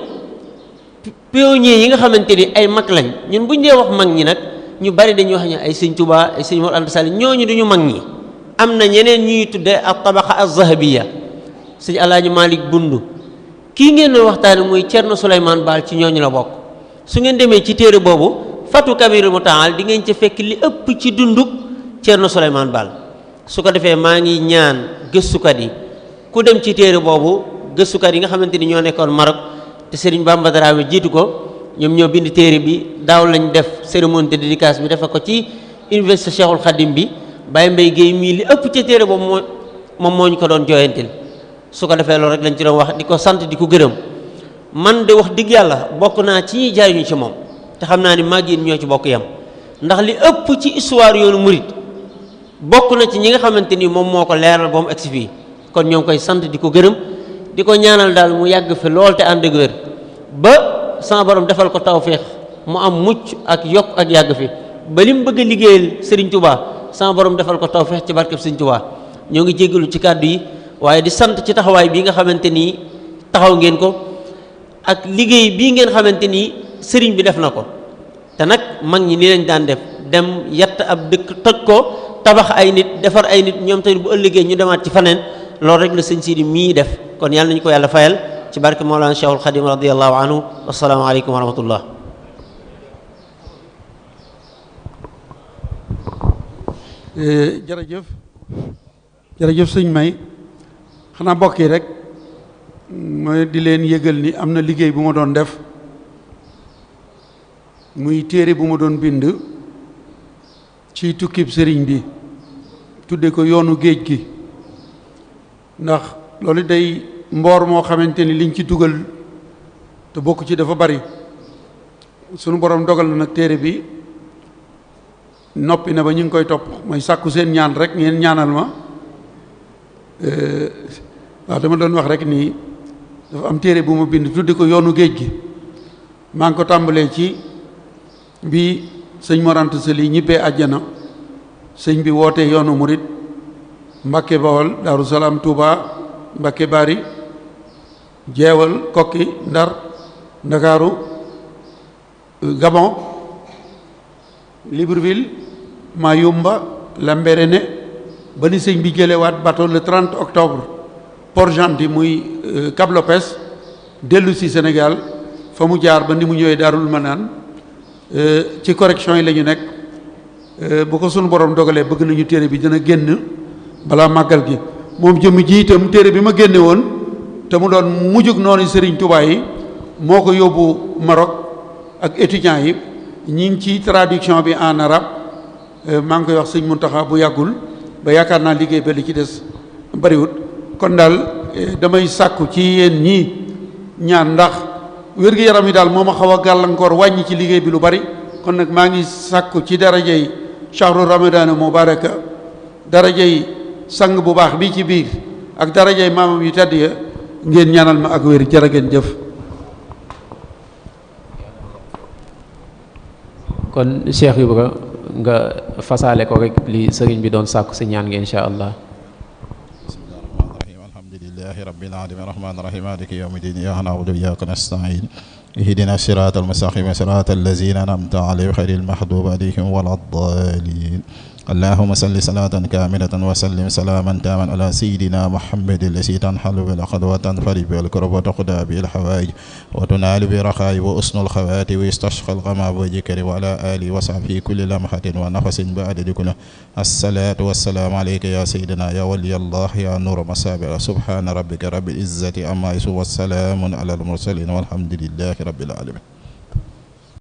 pionniers yi nga xamante ni ay mag lañ ñun buñ dee wax mag ñi nag ñu bari dañuy wax ne ay sëñ Touba ay sëñ Mor Anta Sali ñooñu duñu mag ñi am na ñeneen ñuy tudde ak tabaqa az-zahabiyya sëñ Alaaji Malick Bundu kii ngeen doon waxtaane muy Cerno Souleymane Baal ci ñooñu la bokk su ngeen demee ci téere boobu Fathul Kabir Mutaal di ngeen ca fekk li ëpp ci dunduk Cerno Souleymane Baal su ko defee maa ngi ñaan gëstukat yi ku dem ci téere boobu gëstukat yi nga xamante ni ñoo nekkoon Maroc te Serigne Bamba Dramé jiitu ko ñoom ñoo bind téere bi daaw lañ def cérémonie de dédicace bi defe ko ci université Cheikhul Khadim bi Baye Mbaye Guèye mii li ëpp ca téere boobu moom moo ñu ko doon jooyantil su ko defee loolu rek lañ ci doon wax di ko sant di ko gërëm man de wax dëgg yàlla bokk naa ci ñuy jariñu ci moom te xam naa ni mag yi ñoo ci bokk yam ndax li ëpp ci histoire yoonu murit bokk na ci ñi nga xamante ni moom moo ko leeral ba mu egsi fii kon ñoo ngi koy sant di ko gërëm di ko ñaanal daal mu yàgg fi lool te ànd ak wér ba sama borom defal ko tawféex mu am mucc ak yokk ak yàgg fi ba li mu bëgg a liggéeyal Serigne Touba sama borom defal ko tawféex ci barkeb Serigne Touba ñoo ngi jéggalu ci kàddu yi waaye di sant ci taxawaay bii nga xamante ni taxaw ngeen ko ak liggéey bii ngeen xamante ni Serigne bi def na ko te nag mag ñi ni lañ daan def dem yatt ab dëkk toj ko tabax ay nit defar ay nit ñoom tamit bu ëllëgee ñu demaat ci faneen loolu rek la sëñ Sidi mii def kon yàlla nañu ko yàlla fayal ci barke Mawlana Cheikhul Khadim radiyallahu anhu wassalaamu aleykum wa rahmatullah jërëjëf sëñ May xanaa mbokk yi rek mooy di leen yëgal ni am na liggéey bu ma doon def muy téere bu ma doon bind ci tukkib sëriñ bi tudde ko yoonu géej gi ndax loolu day mboor moo xamante ni liñ ci dugal te bokk ci dafa bari sunu borom dogal na nag téere bi noppi na ba ñu ngi koy topp mooy sàkku seen ñaan rek ngeen ñaanal ma waaw dama doon wax rek nii dafa am téere bu ma bind tudde ko yoonu géej gi maa ngi ko tàmbalee ci bi sëñ Mor Anta Sali ñibbee àjjana sëñ bi woote yoonu murit Mbàkke Bawol Daaru Salaam Touba Mbàkke Bari Jeewal Kokki Ndar Ndakaaru Gabon Libreville Mayumba Lambaréné ba ni sëñ bi jëlewaat bateau le 30 octobre Port-Gentil muy Cap Lopez dellu si Sénégal fa mu jaar ba ni mu ñëwee Daarul Manaan ci correction yi la ñu nekk bu ko sunu borom dogalee bëgg nañu téere bi dina génn balaa màggal gi moom jëmm ji itam téere bi ma génne woon te mu doon mujjug noonu Serigne Touba yi moo ko yóbbu Maroc ak étudiants yi ñi ngi ci traduction bi en arabe maa ngi koy wax sëñ Muntaxa bu yàggul ba yaakaar naa liggéey ba li ci des bariwut kon daal damay sàkku ci yéen ñii ñaan ndax wér-gi-yaram yi daal moo ma xaw a gàllankoor wàññi ci liggéey bi lu bari kon nag maa ngi sàkku ci darajey shahru ramadana mubaraka darajey sang bu baax bi ci biir ak darajey maamam yu tedd ya ngeen ñaanal ma ak wér jërë ngeen jëf. kon Cheikh Ibra nga fasaale ko rek li sëriñ bi doon sàkku si ñaan nga insha allah. bismillahi rahmaani rahim alhamdulillahi rabbil alamin rahmaani rahim maliki yawmi din iyyaka na'budu wa iyyaka nasta'in ihdina siratal mustaqim siratal lazina an'amta alayhim ghayril maghdubi alayhim waladdallin اللهم صل صلاة كاملة وسلم سلاما تاما على سيدنا محمد الذي تنحل بالعقد وتنفرج بالكرب وتقضى بالحوائج وتنال برخاء وأسن الخوات ويستشقى الغمام والذكر وعلى آله وصحبه في كل لمحة ونفس بعدد كله. الصلاة والسلام عليك يا سيدنا يا ولي الله يا نور مصابر. سبحان ربك رب العزة عما يصفون والسلام على المرسلين والحمد لله رب العالمين.